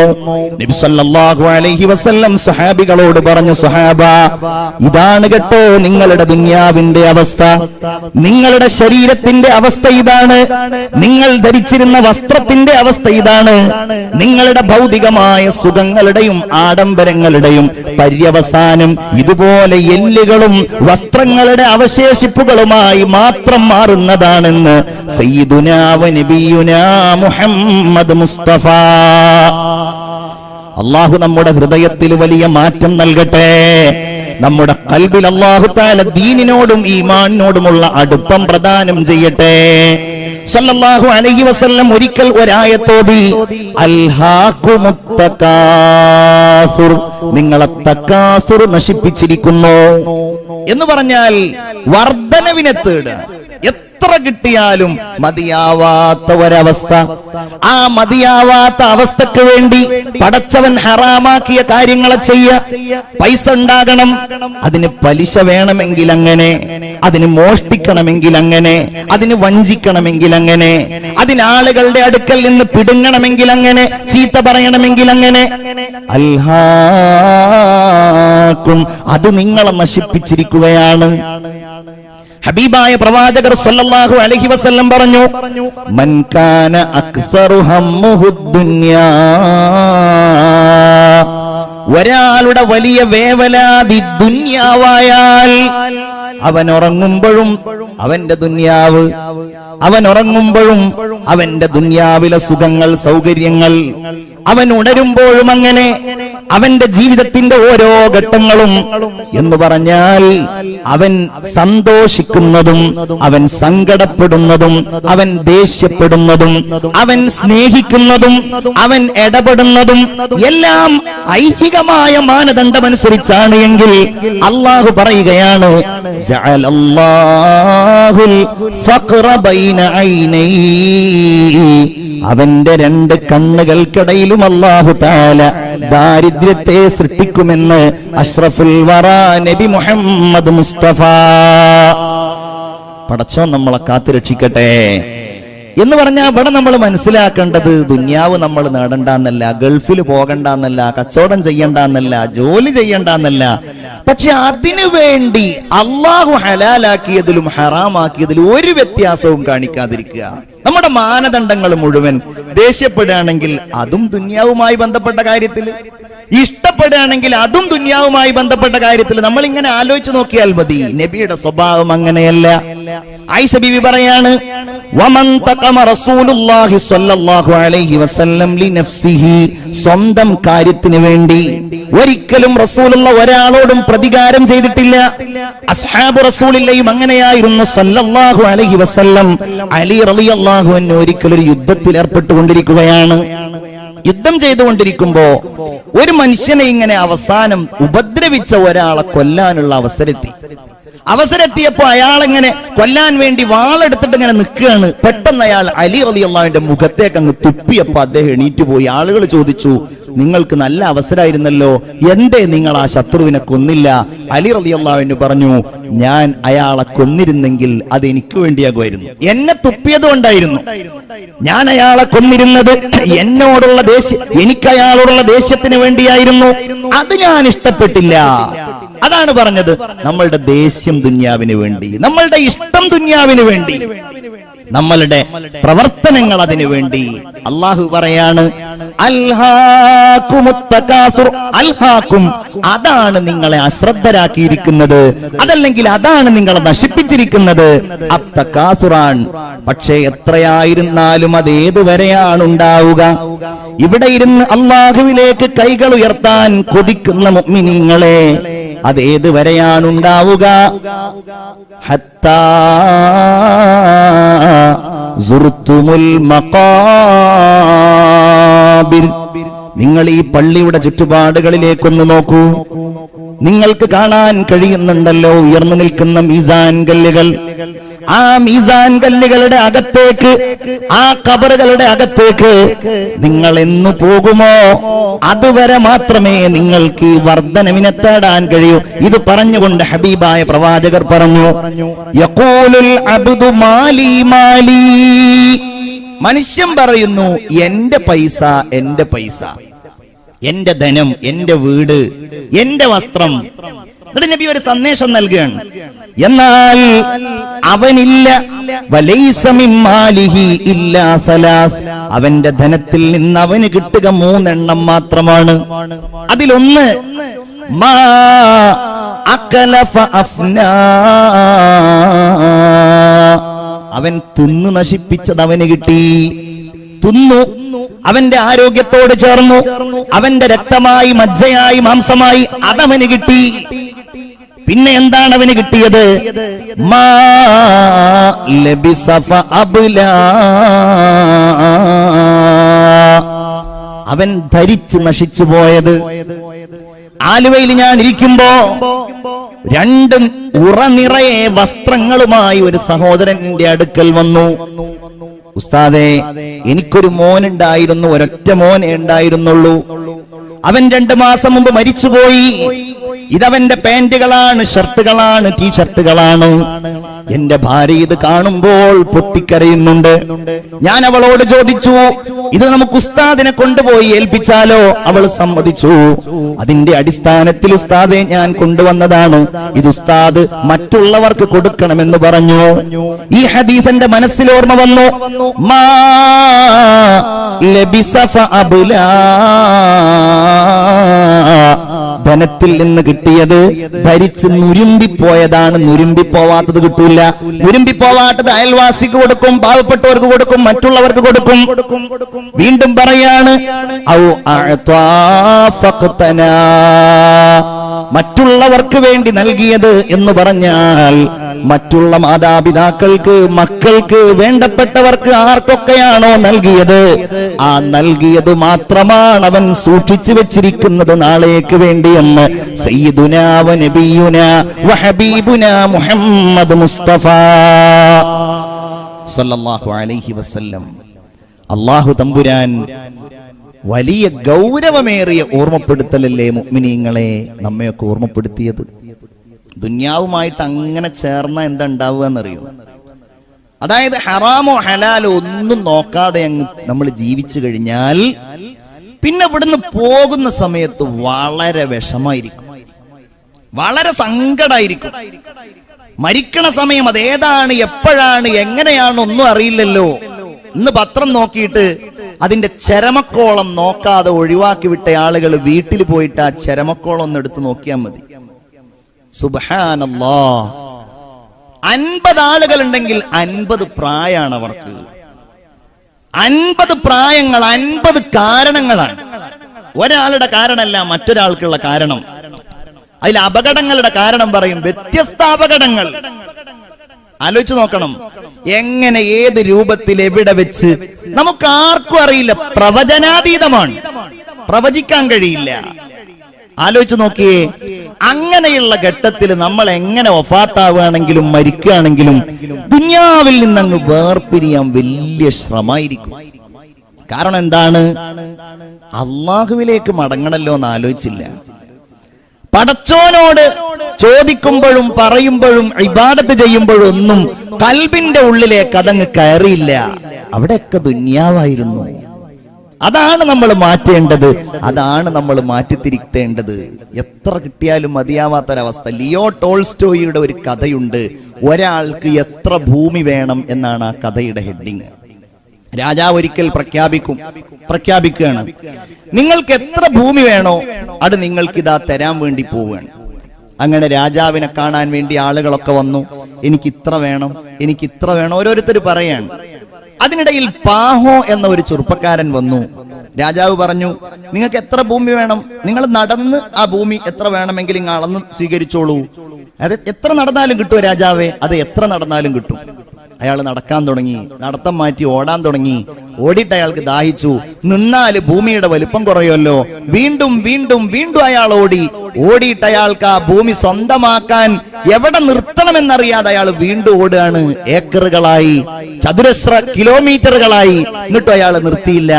S2: നബി സല്ലല്ലാഹു അലൈഹി വസല്ലം സ്വഹാബികളോട് പറഞ്ഞു, സ്വഹാബ, ഇതാണ് കേട്ടോ നിങ്ങളുടെ ദുനിയാവിന്റെ അവസ്ഥ, നിങ്ങളുടെ ശരീരത്തിന്റെ അവസ്ഥ ഇതാണ്, നിങ്ങൾ ധരിച്ചിരുന്ന വസ്ത്രത്തിന്റെ അവസ്ഥ ഇതാണ്, നിങ്ങളുടെ ഭൗതികമായ സുഖങ്ങളുടെയും ആഡംബരങ്ങളുടെയും പര്യവസാനം ഇതുപോലെ എല്ലുകളും വസ്ത്രങ്ങളുടെ അവശേഷിപ്പുകളുമായി മാത്രം മാറുന്നതാണെന്ന് സയ്യിദുനാ വ നബിയുനാ മുഹമ്മദ് മുസ്തഫ. അല്ലാഹു നമ്മുടെ ഹൃദയത്തിൽ വലിയ മാറ്റം നൽകട്ടെ. നമ്മുടെ ഖൽബിൽ അല്ലാഹു തആല ദീനിനോടും ഈമാനിനോടുമുള്ള അടുപ്പം പ്രദാനം ചെയ്യട്ടെ. സല്ലല്ലാഹു അലൈഹി വസല്ലം ഒരിക്കൽ ഒരായത്തോതി, അൽഹാഖുമുത് തകാസുർ, നിങ്ങളെ തകാസുർ നശിപ്പിച്ചിരിക്കുന്നു എന്ന് പറഞ്ഞാൽ വർദ്ധനവിനെ തേടുക. എത്ര കിട്ടിയാലും മതിയാവാത്ത ഒരവസ്ഥ. ആ മതിയാവാത്ത അവസ്ഥക്ക് വേണ്ടി പടച്ചവൻ ഹറാമാക്കിയ കാര്യങ്ങളെ പൈസ ഉണ്ടാകണം, അതിന് പലിശ വേണമെങ്കിൽ അങ്ങനെ, അതിന് മോഷ്ടിക്കണമെങ്കിൽ അങ്ങനെ, അതിന് വഞ്ചിക്കണമെങ്കിൽ അങ്ങനെ, അതിനാളുകളുടെ അടുക്കൽ നിന്ന് പിടുങ്ങണമെങ്കിൽ അങ്ങനെ, ചീത്ത പറയണമെങ്കിൽ അങ്ങനെ. അൽഹാക്കും, അത് നിങ്ങളെ നശിപ്പിച്ചിരിക്കുകയാണ്. ഹബീബായ പ്രവാചകർ സല്ലല്ലാഹു അലൈഹി വസല്ലം പറഞ്ഞു, മൻ കാന അക്സറു ഹമ്മുഹു ദുനിയാ ഒരാളുടെ വലിയ വേവലാതി ദുന്യാവായാൽ അവൻ ഉറങ്ങുമ്പോഴും അവന്റെ ദുന്യാവ്, അവൻ ഉറങ്ങുമ്പോഴും അവന്റെ ദുന്യാവിലെ സുഖങ്ങൾ, സൗകര്യങ്ങൾ, അവൻ ഉണരുമ്പോഴും അങ്ങനെ, അവന്റെ ജീവിതത്തിന്റെ ഓരോ ഘട്ടങ്ങളും എന്ന് പറഞ്ഞാൽ അവൻ സന്തോഷിക്കുന്നതും അവൻ സങ്കടപ്പെടുന്നതും അവൻ ദേഷ്യപ്പെടുന്നതും അവൻ സ്നേഹിക്കുന്നതും അവൻ ഇടപെടുന്നതും എല്ലാം ഐഹികമായ മാനദണ്ഡമനുസരിച്ചാണ് എങ്കിൽ അള്ളാഹു പറയുകയാണ് ജഅലല്ലാഹുൽ ഫഖ്റ ബൈന ഐനൈഹി, അവന്റെ രണ്ട് കണ്ണുകൾക്കിടയിലും അല്ലാഹു തആല ദാരിദ്ര്യത്തെ സൃഷ്ടിക്കുമെന്ന് അഷ്റഫുൽ വറാ നബി മുഹമ്മദ് മുസ്തഫ. പടച്ചോൻ നമ്മളെ കാത്തുരക്ഷിക്കട്ടെ. എന്ന് പറഞ്ഞാൽ ഇവിടെ നമ്മൾ മനസ്സിലാക്കേണ്ടത് ദുന്യാവ് നമ്മൾ നേടണ്ടെന്നല്ല, ഗൾഫിൽ പോകണ്ടെന്നല്ല, കച്ചവടം ചെയ്യണ്ടെന്നല്ല, ജോലി ചെയ്യണ്ടെന്നല്ല. പക്ഷെ അതിനു വേണ്ടി അള്ളാഹു ഹലാലാക്കിയതിലും ഹറാമാക്കിയതിലും ഒരു വ്യത്യാസവും കാണിക്കാതിരിക്കുക. നമ്മുടെ മാനദണ്ഡങ്ങൾ മുഴുവൻ ദേഷ്യപ്പെടുകയാണെങ്കിൽ അതും ദുന്യാവുമായി ബന്ധപ്പെട്ട കാര്യത്തിൽ, ഇഷ്ടപ്പെടുകയാണെങ്കിൽ അതും ദുന്യാവുമായി ബന്ധപ്പെട്ട കാര്യത്തിൽ നമ്മൾ ഇങ്ങനെ ആലോചിച്ച് നോക്കിയാൽ മതി. നബിയുടെ സ്വഭാവം അങ്ങനെയല്ല. ആയിഷ ബീവി പറയാണ്, വമൻ തഖമ റസൂലുള്ളാഹി സ്വല്ലല്ലാഹു അലൈഹി വസല്ലം ലിനഫ്സിഹി, സ്വന്തം കാര്യത്തിന് വേണ്ടി ഒരിക്കലും റസൂലുള്ള ഒരാളോടും പ്രതികാരം ചെയ്തിട്ടില്ല. അസ്ഹാബ് റസൂലില്ലയും അങ്ങനെയായിരുന്നു സ്വല്ലല്ലാഹു അലൈഹി വസല്ലം. അലി റളിയല്ലാഹു അൻഹു ഒരിക്കൽ ഒരു യുദ്ധത്തിൽ ഏർപ്പെട്ടുകൊണ്ടിരിക്കുകയാണ്. യുദ്ധം ചെയ്തുകൊണ്ടിരിക്കുമ്പോ ഒരു മനുഷ്യനെ ഇങ്ങനെ അവസാനം ഉപദ്രവിച്ച ഒരാളെ കൊല്ലാനുള്ള അവസരത്തിയപ്പോ അയാളെങ്ങനെ കൊല്ലാൻ വേണ്ടി വാളെടുത്തിട്ട് ഇങ്ങനെ നിൽക്കുകയാണ്. പെട്ടെന്ന് അയാൾ അലി റളിയല്ലാഹുവിന്റെ മുഖത്തേക്ക് അങ്ങ് തുപ്പിയപ്പോ അദ്ദേഹം എണീറ്റ് പോയി. ആളുകൾ ചോദിച്ചു, നിങ്ങൾക്ക് നല്ല അവസരമായിരുന്നല്ലോ, എന്തേ നിങ്ങൾ ആ ശത്രുവിനെ കൊന്നില്ല? അലി റളിയല്ലാഹു പറഞ്ഞു, ഞാൻ അയാളെ കൊന്നിരുന്നെങ്കിൽ അത് എനിക്ക് വേണ്ടിയാകുമായിരുന്നു, എന്നെ തുപ്പിയത് കൊണ്ടായിരുന്നു. ഞാൻ അയാളെ കൊന്നിരുന്നത് എന്നോടുള്ള എനിക്ക് അയാളോടുള്ള ദേഷ്യത്തിന് വേണ്ടിയായിരുന്നു, അത് ഞാൻ ഇഷ്ടപ്പെട്ടില്ല. അതാണ് പറഞ്ഞത്. നമ്മളുടെ ദേഷ്യം ദുന്യാവിന് വേണ്ടി, നമ്മളുടെ ഇഷ്ടം ദുന്യാവിന് വേണ്ടി, നമ്മളുടെ പ്രവർത്തനങ്ങൾ അതിനു വേണ്ടി. അള്ളാഹു പറയാണ്, അൽഹാകുമുത് തകാസുർ, അൽഹാക്കും, അതാണ് നിങ്ങളെ അശ്രദ്ധരാക്കിയിരിക്കുന്നത്, അതല്ലെങ്കിൽ അതാണ് നിങ്ങളെ നശിപ്പിച്ചിരിക്കുന്നത്. അത്തകാസുറാൻ. പക്ഷേ എത്രയായിരുന്നാലും അത് ഏതുവരെയാണ് ഉണ്ടാവുക? ഇവിടെ ഇരുന്ന് അള്ളാഹുവിലേക്ക് കൈകൾ ഉയർത്താൻ കൊതിക്കുന്ന മുഅ്മിനീങ്ങളെ, അത് ഏതുവരെയാണ് ഉണ്ടാവുക? ഹത്താ സുർത്തുമുൽ മഖാബിർ. നിങ്ങൾ ഈ പള്ളിയുടെ ചുറ്റുപാടുകളിലേക്കൊന്ന് നോക്കൂ. നിങ്ങൾക്ക് കാണാൻ കഴിയുന്നുണ്ടല്ലോ ഉയർന്നു നിൽക്കുന്ന മീസാൻ കല്ലുകൾ. ആ മീസാൻ കല്ലുകളുടെ അകത്തേക്ക്, ആ ഖബറുകളുടെ അകത്തേക്ക് നിങ്ങൾ എന്ന് പോകുമോ അതുവരെ മാത്രമേ നിങ്ങൾക്ക് ഈ വർദ്ധനവിനെ തേടാൻ കഴിയൂ. ഇത് പറഞ്ഞുകൊണ്ട് ഹബീബായ പ്രവാചകർ പറഞ്ഞു, യഖൂലുൽ അബ്ദു മാലി മാലി. മനുഷ്യൻ പറയുന്നു, എന്റെ പൈസ, എന്റെ പൈസ, എന്റെ ധനം, എന്റെ വീട്, എന്റെ വസ്ത്രം. എന്നിട്ട് നബി ഒരു സന്ദേശം നൽകുകയാണ്. എന്നാൽ അവനില്ല, വലൈസ മിൻ മാലിഹി ഇല്ലാ സലാസ്, അവന്റെ ധനത്തിൽ നിന്ന് അവന് കിട്ടുക 3 എണ്ണം മാത്രമാണ്. അതിലൊന്ന് മാ അകല ഫഅഫ്നാ, അവൻ തിന്നു നശിപ്പിച്ചത് അവന് കിട്ടി. തിന്നു, അവന്റെ ആരോഗ്യത്തോട് ചേർന്നു, അവന്റെ രക്തമായി, മജ്ജയായി, മാംസമായി അതവന് കിട്ടി. പിന്നെ എന്താണ് അവന് കിട്ടിയത്? മാ ലബിസ ഫഅബ്ലാ, അവൻ ധരിച്ച് നശിച്ചു പോയത്. ആലുവയിൽ ഞാൻ ഇരിക്കുമ്പോ 2 ഉറനിറയെ വസ്ത്രങ്ങളുമായി ഒരു സഹോദരൻ എന്റെ അടുക്കൽ വന്നു. ഉസ്താദേ, എനിക്കൊരു മോനുണ്ടായിരുന്നു, ഒരൊറ്റ മോനെ ഉണ്ടായിരുന്നുള്ളൂ. അവൻ 2 മാസം മുമ്പ് മരിച്ചുപോയി. ഇതവന്റെ പാന്റുകളാണ്, ഷർട്ടുകളാണ്, ടീഷർട്ടുകളാണ്. എന്റെ ഭാര്യ ഇത് കാണുമ്പോൾ പൊട്ടിക്കരയുന്നുണ്ട്. ഞാൻ അവളോട് ചോദിച്ചു, ഇത് നമുക്ക് ഉസ്താദിനെ കൊണ്ടുപോയി ഏൽപ്പിച്ചാലോ? അവൾ സമ്മതിച്ചു. അതിന്റെ അടിസ്ഥാനത്തിൽ ഉസ്താദെ ഞാൻ കൊണ്ടുവന്നതാണ്, ഇത് ഉസ്താദ് മറ്റുള്ളവർക്ക് കൊടുക്കണമെന്ന് പറഞ്ഞു. ഈ ഹദീസ് എന്റെ മനസ്സിൽ ഓർമ്മ വന്നു. മാ ലബിസ ഫഅബ്ലാ, ധനത്തിൽ നിന്ന് കിട്ടിയത് ധരിച്ച് നുരുമ്പിപ്പോയതാണ്. നുരുമ്പിപ്പോവാത്തത് കിട്ടൂല. നുരുമ്പിപ്പോവാത്തത് അയൽവാസിക്ക് കൊടുക്കും, പാവപ്പെട്ടവർക്ക് കൊടുക്കും, മറ്റുള്ളവർക്ക് കൊടുക്കും. വീണ്ടും പറയാണ്, ഔ അഅ്താ ഫഖ്തനാ, മറ്റുള്ളവർക്ക് വേണ്ടി നൽകിയത് എന്ന് പറഞ്ഞാൽ മറ്റുള്ള മാതാപിതാക്കൾക്ക്, മക്കൾക്ക്, വേണ്ടപ്പെട്ടവർക്ക് ആർക്കൊക്കെയാണോ നൽകിയത്, ആ നൽകിയത് മാത്രമാണ് അവൻ സൂക്ഷിച്ചു വെച്ചിരിക്കുന്നത് നാളേക്ക് വേണ്ടിയെന്ന് സയ്യിദുനാ വ നബിയുനാ വ ഹബീബുനാ മുഹമ്മദ് മുസ്തഫ സല്ലല്ലാഹു അലൈഹി വസല്ലം. അല്ലാഹു തമ്പുരാൻ വലിയ ഗൗരവമേറിയ ഓർമ്മപ്പെടുത്തലല്ലേ മുഅ്മിനീങ്ങളെ നമ്മയൊക്കെ ഓർമ്മപ്പെടുത്തിയത്. ദുന്യാവുമായിട്ട് അങ്ങനെ ചേർന്ന എന്താ ഉണ്ടാവുക എന്നറിയോ? അതായത് ഹറാമോ ഹലാലോ ഒന്നും നോക്കാതെ അങ്ങ് നമ്മൾ ജീവിച്ചു കഴിഞ്ഞാൽ പിന്നെ ഇവിടുന്ന് പോകുന്ന സമയത്ത് വളരെ വിഷമായിരിക്കും, വളരെ സങ്കടമായിരിക്കും. മരിക്കണ സമയം അതേതാണ്, എപ്പോഴാണ്, എങ്ങനെയാണ് ഒന്നും അറിയില്ലല്ലോ. ഇന്ന് പത്രം നോക്കിയിട്ട് അതിന്റെ ചരമക്കോളം നോക്കാതെ ഒഴിവാക്കി വിട്ട ആളുകൾ വീട്ടിൽ പോയിട്ട് ആ ചരമക്കോളം ഒന്ന് എടുത്ത് നോക്കിയാൽ മതി. സുബ്ഹാനല്ലാഹ്, 50 ആളുകൾ ഉണ്ടെങ്കിൽ 50 പ്രായമാണ് അവർക്ക്. 50 പ്രായങ്ങൾ, 50 കാരണങ്ങളാണ്. ഒരാളുടെ കാരണമല്ല മറ്റൊരാൾക്കുള്ള കാരണം. അതിൽ അപകടങ്ങളുടെ കാരണം പറയും, വ്യത്യസ്ത അപകടങ്ങൾ. ആലോചിച്ച് നോക്കണം, എങ്ങനെ, ഏത് രൂപത്തിൽ, എവിടെ വെച്ച് നമുക്ക് ആർക്കും അറിയില്ല. പ്രവചനാതീതമാണ്, പ്രവചിക്കാൻ കഴിയില്ല. ആലോചിച്ച് നോക്കിയേ, അങ്ങനെയുള്ള ഘട്ടത്തിൽ നമ്മൾ എങ്ങനെ വഫാത്താവുകയാണെങ്കിലും മരിക്കുകയാണെങ്കിലും ദുനിയാവിൽ നിന്നങ്ങ് വേർപിരിയാൻ വലിയ ശ്രമമായിരിക്കും. കാരണം എന്താണ്? അള്ളാഹുവിലേക്ക് മടങ്ങണല്ലോ എന്ന് ആലോചിച്ചില്ല. പടച്ചോനോട് ചോദിക്കുമ്പോഴും പറയുമ്പോഴും ഇബാദത്ത് ചെയ്യുമ്പോഴും ഒന്നും കൽബിന്റെ ഉള്ളിലേക്ക് അതങ്ങ് കയറിയില്ല. അവിടെയൊക്കെ ദുനിയാവായിരുന്നു. അതാണ് നമ്മൾ മാറ്റേണ്ടത്, അതാണ് നമ്മൾ മാറ്റിത്തിരുത്തേണ്ടത്. എത്ര കിട്ടിയാലും മതിയാവാത്തൊരവസ്ഥ. ലിയോ ടോൾസ്റ്റോയിയുടെ ഒരു കഥയുണ്ട്, ഒരാൾക്ക് എത്ര ഭൂമി വേണം എന്നാണ് ആ കഥയുടെ ഹെഡിങ്. രാജാവ് ഒരിക്കൽ പ്രഖ്യാപിക്കുകയാണ്, നിങ്ങൾക്ക് എത്ര ഭൂമി വേണോ അത് നിങ്ങൾക്ക് ഇതാ തരാൻ വേണ്ടി പോവുകയാണ്. അങ്ങനെ രാജാവിനെ കാണാൻ വേണ്ടി ആളുകളൊക്കെ വന്നു. എനിക്ക് ഇത്ര വേണം, എനിക്ക് ഇത്ര വേണം, ഓരോരുത്തർ പറയാണ്. അതിനിടയിൽ പാഹോ എന്ന ഒരു ചെറുപ്പക്കാരൻ വന്നു. രാജാവ് പറഞ്ഞു, നിങ്ങൾക്ക് എത്ര ഭൂമി വേണം? നിങ്ങൾ നടന്ന് ആ ഭൂമി എത്ര വേണമെങ്കിലും നിങ്ങൾ അളന്ന് സ്വീകരിച്ചോളൂ. അത് എത്ര നടന്നാലും കിട്ടുമോ രാജാവേ? അത് എത്ര നടന്നാലും കിട്ടും. അയാൾ നടക്കാൻ തുടങ്ങി, നടത്തം മാറ്റി ഓടാൻ തുടങ്ങി. ഓടിയിട്ട് അയാൾക്ക് ദാഹിച്ചു. നിന്നാല് ഭൂമിയുടെ വലിപ്പം കുറയുമല്ലോ. വീണ്ടും വീണ്ടും വീണ്ടും അയാൾ ഓടിയിട്ട് അയാൾക്ക് ആ ഭൂമി സ്വന്തമാക്കാൻ എവിടെ നിർത്തണമെന്നറിയാതെ അയാൾ വീണ്ടും ഓടുകയാണ്. ഏക്കറുകളായി, ചതുരശ്ര കിലോമീറ്ററുകളായി. എന്നിട്ടും അയാൾ നിർത്തിയില്ല.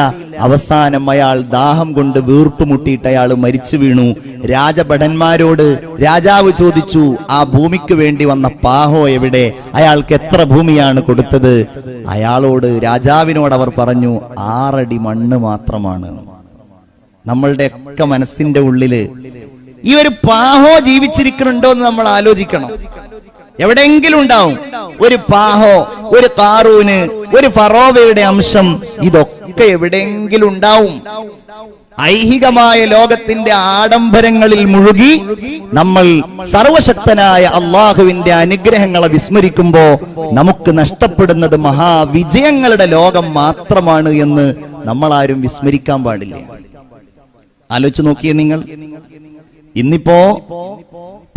S2: അവസാനം അയാൾ ദാഹം കൊണ്ട് വീർപ്പുമുട്ടിയിട്ട് അയാൾ മരിച്ചു വീണു. രാജഭടന്മാരോട് രാജാവ് ചോദിച്ചു, ആ ഭൂമിക്ക് വേണ്ടി വന്ന പാഹോ എവിടെ? അയാൾക്ക് എത്ര ഭൂമിയാണ് കൊടുത്തത്? അയാളോട്, രാജാവിനോട് അവർ പറഞ്ഞു, 6 അടി മണ്ണ് മാത്രമാണ്. നമ്മളുടെ ഒക്കെ മനസ്സിന്റെ ഉള്ളില് ഈ ഒരു പാഹോ ജീവിച്ചിരിക്കുന്നുണ്ടോ എന്ന് നമ്മൾ ആലോചിക്കണം. എവിടെയെങ്കിലും ഉണ്ടാവും ഒരു പാഹോ, ഒരു കാറൂന്, ഒരു ഫറോവയുടെ അംശം. ഇതൊക്കെ എവിടെയെങ്കിലും ഉണ്ടാവും. ഐഹികമായ ലോകത്തിന്റെ ആഡംബരങ്ങളിൽ മുഴുകി നമ്മൾ സർവശക്തനായ അള്ളാഹുവിന്റെ അനുഗ്രഹങ്ങളെ വിസ്മരിക്കുമ്പോ നമുക്ക് നഷ്ടപ്പെടുന്നത് മഹാവിജയങ്ങളുടെ ലോകം മാത്രമാണ് എന്ന് നമ്മളാരും വിസ്മരിക്കാൻ പാടില്ല. ആലോചിച്ച് നോക്കിയേ നിങ്ങൾ. ഇന്നിപ്പോ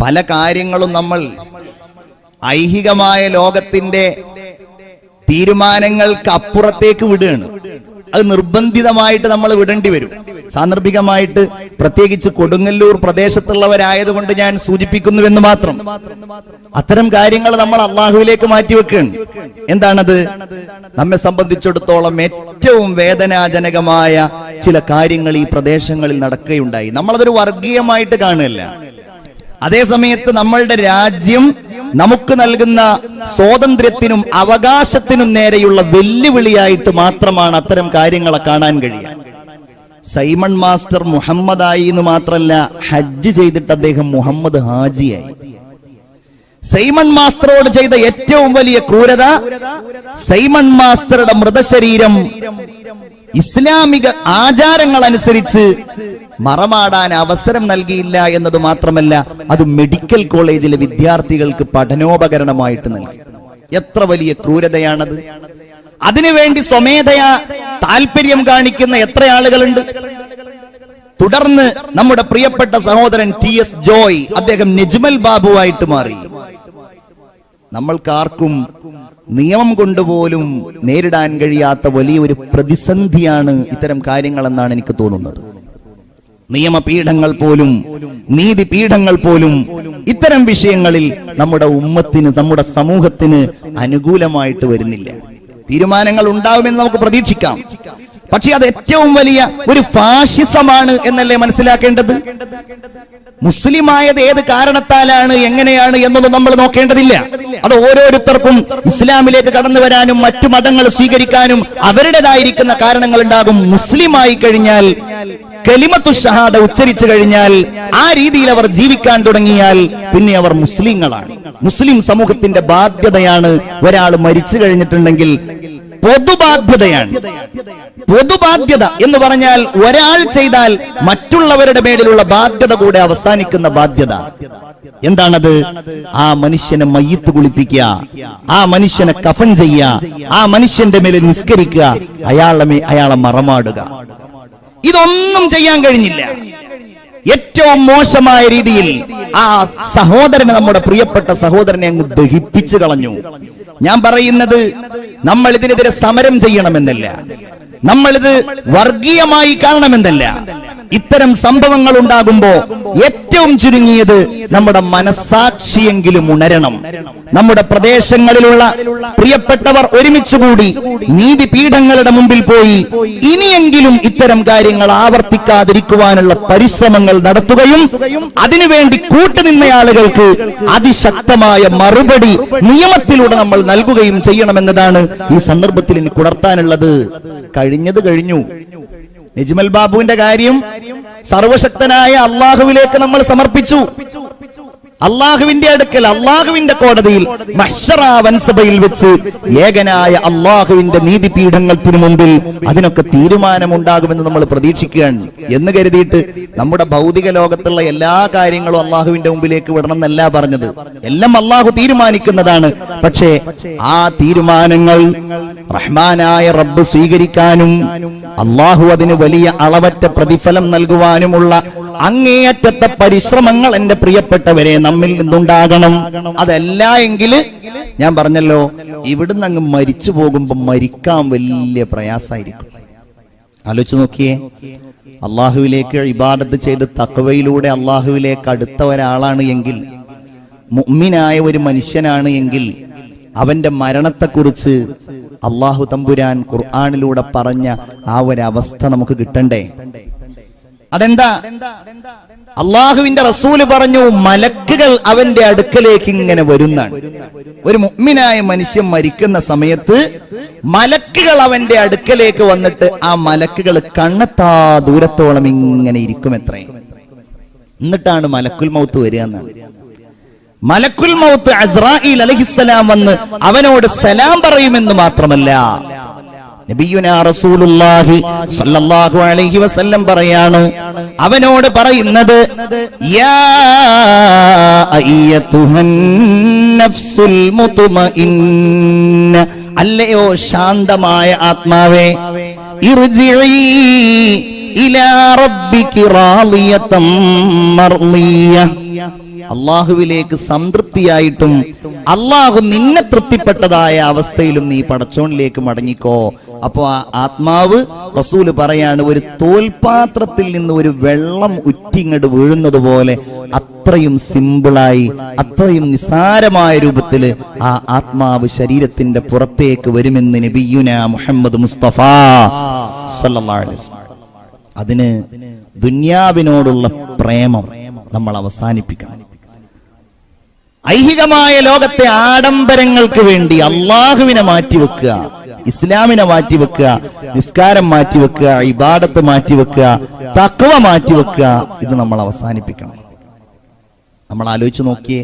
S2: പല കാര്യങ്ങളും നമ്മൾ ഐഹികമായ ലോകത്തിന്റെ തീരുമാനങ്ങൾക്ക് അപ്പുറത്തേക്ക് വിടുകയാണ്. അത് നിർബന്ധിതമായിട്ട് നമ്മൾ വിടേണ്ടി വരും. സാന്ദർഭികമായിട്ട് പ്രത്യേകിച്ച് കൊടുങ്ങല്ലൂർ പ്രദേശത്തുള്ളവരായതുകൊണ്ട് ഞാൻ സൂചിപ്പിക്കുന്നുവെന്ന് മാത്രം. അത്തരം കാര്യങ്ങൾ നമ്മൾ അള്ളാഹുവിലേക്ക് മാറ്റിവെക്കുകയാണ്. എന്താണത്? നമ്മെ സംബന്ധിച്ചിടത്തോളം ഏറ്റവും വേദനാജനകമായ ചില കാര്യങ്ങൾ ഈ പ്രദേശങ്ങളിൽ നടക്കുകയുണ്ടായി. നമ്മളതൊരു വർഗീയമായിട്ട് കാണുകയല്ല. അതേ സമയത്ത് നമ്മളുടെ രാജ്യം നമുക്ക് നൽകുന്ന സ്വാതന്ത്ര്യത്തിനും അവകാശത്തിനും നേരെയുള്ള വെല്ലുവിളിയായിട്ട് മാത്രമാണ് അത്തരം കാര്യങ്ങളെ കാണാൻ കഴിയുക. സൈമൺ മാസ്റ്റർ മുഹമ്മദായി എന്ന് മാത്രമല്ല, ഹജ്ജ് ചെയ്തിട്ട് അദ്ദേഹം മുഹമ്മദ് ഹാജിയായി. സൈമൺ മാസ്റ്ററോട് ചെയ്ത ഏറ്റവും വലിയ ക്രൂരത, സൈമൺ മാസ്റ്ററുടെ മൃതശരീരം ഇസ്ലാമിക ആചാരങ്ങൾ അനുസരിച്ച് മറമാടാൻ അവസരം നൽകിയില്ല എന്നത് മാത്രമല്ല, അത് മെഡിക്കൽ കോളേജിലെ വിദ്യാർത്ഥികൾക്ക് പഠനോപകരണമായിട്ട് നൽകി. എത്ര വലിയ ക്രൂരതയാണത്! അതിനുവേണ്ടി സ്വമേധയാ താല്പര്യം കാണിക്കുന്ന എത്ര ആളുകളുണ്ട്. തുടർന്ന് നമ്മുടെ പ്രിയപ്പെട്ട സഹോദരൻ TS ജോയ്, അദ്ദേഹം നെജ്മൽ ബാബുവായിട്ട് മാറി. നമ്മൾക്കാർക്കും നിയമം കൊണ്ടുപോലും നേരിടാൻ കഴിയാത്ത വലിയൊരു പ്രതിസന്ധിയാണ് ഇത്തരം കാര്യങ്ങളെന്നാണ് എനിക്ക് തോന്നുന്നത്. നിയമപീഠങ്ങൾ പോലും, നീതിപീഠങ്ങൾ പോലും ഇത്തരം വിഷയങ്ങളിൽ നമ്മുടെ ഉമ്മത്തിന്, നമ്മുടെ സമൂഹത്തിന് അനുകൂലമായിട്ട് വരുന്നില്ല. തീരുമാനങ്ങൾ ഉണ്ടാവുമെന്ന് നമുക്ക് പ്രതീക്ഷിക്കാം, പക്ഷെ അത് ഏറ്റവും വലിയ ഒരു ഫാഷിസമാണ് എന്നല്ലേ മനസ്സിലാക്കേണ്ടത്. മുസ്ലിമായത് ഏത് കാരണത്താലാണ്, എങ്ങനെയാണ് എന്നൊന്നും നമ്മൾ നോക്കേണ്ടതില്ല. അത് ഓരോരുത്തർക്കും ഇസ്ലാമിലേക്ക് കടന്നു വരാനും മറ്റു മതങ്ങൾ സ്വീകരിക്കാനും അവരുടേതായിരിക്കുന്ന കാരണങ്ങൾ ഉണ്ടാകും. മുസ്ലിമായി കഴിഞ്ഞാൽ, കലിമത്തു ഷഹാദ ഉച്ചരിച്ചു കഴിഞ്ഞാൽ, ആ രീതിയിൽ അവർ ജീവിക്കാൻ തുടങ്ങിയാൽ പിന്നെ അവർ മുസ്ലിങ്ങളാണ്. മുസ്ലിം സമൂഹത്തിന്റെ ബാധ്യതയാണ് ഒരാൾ മരിച്ചു കഴിഞ്ഞിട്ടുണ്ടെങ്കിൽ പൊതുബാധ്യതയാണ്. പൊതുബാധ്യത എന്ന് പറഞ്ഞാൽ ഒരാൾ ചെയ്താൽ മറ്റുള്ളവരുടെ മേലിലുള്ള ബാധ്യത കൂടെ അവസാനിക്കുന്ന ബാധ്യത. എന്താണത്? ആ മനുഷ്യനെ മയ്യിത്ത് കുളിപ്പിക്കുക, ആ മനുഷ്യനെ കഫൻ ചെയ്യുക, ആ മനുഷ്യന്റെ മേലിൽ നിസ്കരിക്കുക, അയാളെ മറമാടുക. ഇതൊന്നും ചെയ്യാൻ കഴിഞ്ഞില്ല. ഏറ്റവും മോശമായ രീതിയിൽ ആ സഹോദരനെ, നമ്മുടെ പ്രിയപ്പെട്ട സഹോദരനെ അങ്ങ് ദഹിപ്പിച്ചു കളഞ്ഞു. ഞാൻ പറയുന്നത് നമ്മൾ ഇതിനെതിരെ സമരം ചെയ്യണമെന്നല്ല, നമ്മളിത് വർഗീയമായി കാണണമെന്നല്ല. ഇത്തരം സംഭവങ്ങൾ ഉണ്ടാകുമ്പോ ഏറ്റവും ചുരുങ്ങിയത് നമ്മുടെ മനസാക്ഷിയെങ്കിലും ഉണരണം. നമ്മുടെ പ്രദേശങ്ങളിലുള്ള പ്രിയപ്പെട്ടവർ ഒരുമിച്ചുകൂടി നീതിപീഠങ്ങളുടെ മുമ്പിൽ പോയി ഇനിയെങ്കിലും ഇത്തരം കാര്യങ്ങൾ ആവർത്തിക്കാതിരിക്കുവാനുള്ള പരിശ്രമങ്ങൾ നടത്തുകയും അതിനുവേണ്ടി കൂട്ടുനിന്ന ആളുകൾക്ക് അതിശക്തമായ മറുപടി നിയമത്തിലൂടെ നമ്മൾ നൽകുകയും ചെയ്യണമെന്നതാണ് ഈ സന്ദർഭത്തിൽ എനിക്ക് ഉണർത്താനുള്ളത്. കഴിഞ്ഞത് കഴിഞ്ഞു. നെജ്മൽ ബാബുവിന്റെ കാര്യം സർവശക്തനായ അള്ളാഹുവിലേക്ക് നമ്മൾ സമർപ്പിച്ചു. അള്ളാഹുവിന്റെ അടുക്കൽ, അള്ളാഹുവിന്റെ കോടതിയിൽ, മഹ്ശറ വൻസഭയിൽ വെച്ച് ഏകനായ അള്ളാഹുവിന്റെ നീതിപീഠങ്ങൾക്ക് മുമ്പിൽ അതിനൊക്കെ തീരുമാനമുണ്ടാകുമെന്ന് നമ്മൾ പ്രതീക്ഷിക്കുകയാണ്. എന്ന് കരുതിയിട്ട് നമ്മുടെ ഭൗതിക ലോകത്തുള്ള എല്ലാ കാര്യങ്ങളും അള്ളാഹുവിന്റെ മുമ്പിലേക്ക് വിടണം എന്നല്ല പറഞ്ഞത്. എല്ലാം അള്ളാഹു തീരുമാനിക്കുന്നതാണ്. പക്ഷേ ആ തീരുമാനങ്ങൾ റഹ്മാനായ റബ്ബ് സ്വീകരിക്കാനും അള്ളാഹു അതിന് വലിയ അളവറ്റ പ്രതിഫലം നൽകുവാനുമുള്ള അങ്ങേയറ്റത്തെ പരിശ്രമങ്ങൾ എന്റെ പ്രിയപ്പെട്ടവരെ നമ്മിൽ നിന്നുണ്ടാകണം. അതല്ല എങ്കിൽ ഞാൻ പറഞ്ഞല്ലോ, ഇവിടുന്ന് അങ്ങ് മരിച്ചു പോകുമ്പോ മരിക്കാൻ വലിയ പ്രയാസമായിരിക്കും. ആലോചിച്ച് നോക്കിയേ, അള്ളാഹുവിലേക്ക് ഇബാദത്ത് ചെയ്ത് തഖ്വയിലൂടെ അള്ളാഹുവിലേക്ക് അടുത്ത ഒരാളാണ് എങ്കിൽ, മുഅ്മിനായ ഒരു മനുഷ്യനാണ് എങ്കിൽ, അവന്റെ മരണത്തെക്കുറിച്ച് അള്ളാഹു തമ്പുരാൻ ഖുർആനിലൂടെ പറഞ്ഞ ആ ഒരവസ്ഥ നമുക്ക് കിട്ടണ്ടേ? അതെന്താ? അള്ളാഹുവിന്റെ റസൂല് പറഞ്ഞു, മലക്കുകൾ അവന്റെ അടുക്കലേക്ക് ഇങ്ങനെ വരുന്നാണ്. ഒരു മുഅ്മിനായ മനുഷ്യൻ മരിക്കുന്ന സമയത്ത് മലക്കുകൾ അവന്റെ അടുക്കലേക്ക് വന്നിട്ട് ആ മലക്കുകൾ കണ്ണെത്താ ദൂരത്തോളം ഇങ്ങനെ ഇരിക്കുമെത്രേ. എന്നിട്ടാണ് മലക്കുൽ മൗത്ത് വരിക എന്നാണ്. മലക്കുൽ മൗത്ത് അസ്രാഈൽ അലൈഹിസ്സലാം വന്ന് അവനോട് സലാം പറയുമെന്ന് മാത്രമല്ല, നബിയുനാ റസൂലുള്ളാഹി സ്വല്ലല്ലാഹു അലൈഹി വസല്ലം പറയാണ്, അവനോട് പറയുന്നത്, യാ അയ്യതുഹൻ നഫ്സുൽ മുത്മഇന്ന, അല്ലയോ ശാന്തമായ ആത്മാവേ, ഇർജിഇ ഇലാ റബ്ബികി റാളിയതം മർളിയ, അള്ളാഹുവിലേക്ക് സംതൃപ്തിയായിട്ടും അള്ളാഹു നിന്നെ തൃപ്തിപ്പെട്ടതായ അവസ്ഥയിലും നീ പടച്ചോണിലേക്ക് മടങ്ങിക്കോ. അപ്പോ ആ ആത്മാവ്, റസൂല് പറയാണ്, ഒരു തോൽപാത്രത്തിൽ നിന്ന് ഒരു വെള്ളം ഉറ്റിങ്ങട് വീഴുന്നത് പോലെ അത്രയും സിമ്പിളായി, അത്രയും നിസാരമായ രൂപത്തില് ആ ആത്മാവ് ശരീരത്തിന്റെ പുറത്തേക്ക് വരുമെന്ന് നബിയുനാ മുഹമ്മദ് മുസ്തഫ സല്ലല്ലാഹു അലൈഹി വസല്ലം. അതിന് ദുനിയാവിനോടുള്ള പ്രേമം നമ്മൾ അവസാനിപ്പിക്കണം. ഐഹികമായ ലോകത്തെ ആഡംബരങ്ങൾക്ക് വേണ്ടി അള്ളാഹുവിനെ മാറ്റിവെക്കുക, ഇസ്ലാമിനെ മാറ്റിവെക്കുക, നിസ്കാരം മാറ്റിവെക്കുക, ഇബാദത്ത് മാറ്റിവെക്കുക, തഖ്വ മാറ്റിവെക്കുക. ഇത് നമ്മൾ അവസാനിപ്പിക്കണം. നമ്മൾ ആലോചിച്ച് നോക്കിയേ,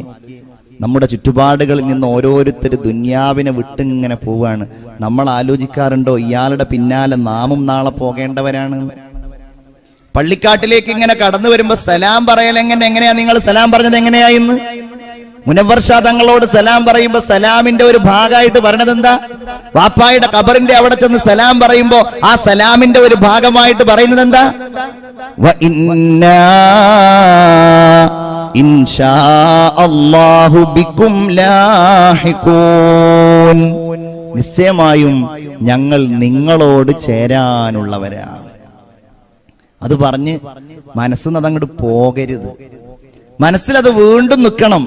S2: നമ്മുടെ ചുറ്റുപാടുകളിൽ നിന്ന് ഓരോരുത്തർ ദുന്യാവിനെ വിട്ടിങ്ങനെ പോവാണ്. നമ്മൾ ആലോചിക്കാറുണ്ടോ ഇയാളുടെ പിന്നാലെ നാമും നാളെ പോകേണ്ടവരാണ്? പള്ളിക്കാട്ടിലേക്ക് ഇങ്ങനെ കടന്നു വരുമ്പോ സലാം പറയൽ എങ്ങനെയാ? നിങ്ങൾ സലാം പറഞ്ഞത് എങ്ങനെയാ ഇന്ന്? മുനവ്വർ ഷാ തങ്ങളോട് സലാം പറയുമ്പോ സലാമിന്റെ ഒരു ഭാഗമായിട്ട് പറഞ്ഞത് എന്താ? വാപ്പായുടെ ഖബറിന്റെ അവിടെ ചെന്ന് സലാം പറയുമ്പോ ആ സലാമിന്റെ ഒരു ഭാഗമായിട്ട് പറയുന്നത് എന്താ? വ ഇന്നാ ഇൻഷാ അല്ലാഹു ബിക്കും ലാഹിഖൂൻ, നിശ്ചയമായും ഞങ്ങൾ നിങ്ങളോട് ചേരാനുള്ളവരാണ്. അത് പറഞ്ഞ് മനസ്സിൽ അതങ്ങോട്ട് പോകരുത്. മനസ്സിലത് വീണ്ടും നിൽക്കണം.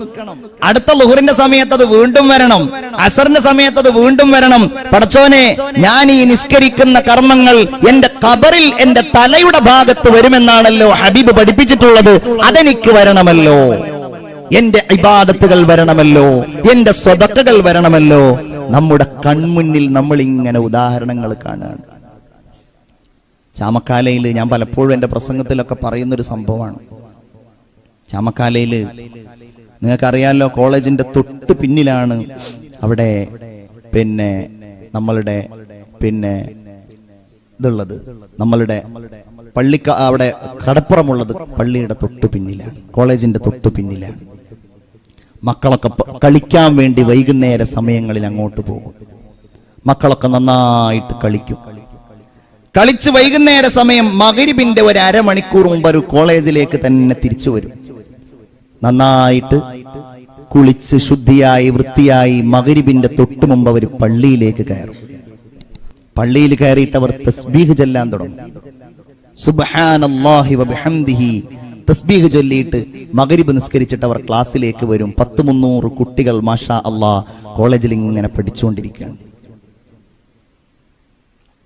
S2: അടുത്ത ളുഹറിന്റെ സമയത്ത് അത് വീണ്ടും വരണം, അസറിന്റെ സമയത്ത് അത് വീണ്ടും വരണം. പടച്ചോനെ, ഞാൻ ഈ നിസ്കരിക്കുന്ന കർമ്മങ്ങൾ എന്റെ ഖബറിൽ എന്റെ തലയുടെ ഭാഗത്ത് വരുമെന്നാണല്ലോ ഹബീബ് പഠിപ്പിച്ചിട്ടുള്ളത്. അതെനിക്ക് വരണമല്ലോ, എന്റെ ഇബാദത്തുകൾ വരണമല്ലോ, എന്റെ സ്വതക്കകൾ വരണമല്ലോ. നമ്മുടെ കൺമുന്നിൽ നമ്മൾ ഇങ്ങനെ ഉദാഹരണങ്ങൾ കാണുകയാണ്. ചാമക്കാലയിൽ ഞാൻ പലപ്പോഴും എന്റെ പ്രസംഗത്തിലൊക്കെ പറയുന്നൊരു സംഭവമാണ്. ചാമക്കാലയിൽ നിങ്ങൾക്കറിയാലോ, കോളേജിന്റെ തൊട്ട് പിന്നിലാണ് അവിടെ നമ്മളുടെ ഇതുള്ളത്. നമ്മളുടെ അവിടെ കടപ്പുറമുള്ളത് പള്ളിയുടെ തൊട്ട് പിന്നിലാണ്, കോളേജിന്റെ തൊട്ട് പിന്നിലാണ്. മക്കളൊക്കെ കളിക്കാൻ വേണ്ടി വൈകുന്നേര സമയങ്ങളിൽ അങ്ങോട്ട് പോകും. മക്കളൊക്കെ നന്നായിട്ട് കളിച്ച് വൈകുന്നേര സമയം മഗ്‌രിബിന്റെ ഒരു അരമണിക്കൂർ മുമ്പ് ഒരു കോളേജിലേക്ക് തന്നെ തിരിച്ചു വരും. നന്നായിട്ട് കുളിച്ച് ശുദ്ധിയായി വൃത്തിയായി മഗ്‌രിബിന്റെ തൊട്ട് മുമ്പ് അവർ പള്ളിയിലേക്ക് കയറും. പള്ളിയിൽ കയറിയിട്ട് അവർ തസ്ബീഹ് ചൊല്ലാൻ തുടങ്ങും. സുബ്ഹാനല്ലാഹി വബിഹംദിഹി തസ്ബീഹ് ചൊല്ലിയിട്ട് മഗ്‌രിബ് നിസ്കരിച്ചിട്ട് അവർ ക്ലാസ്സിലേക്ക് വരും. 300 കുട്ടികൾ മാഷാ അല്ലാഹ് കോളേജിൽ ഇങ്ങനെ പഠിച്ചുകൊണ്ടിരിക്കുകയാണ്.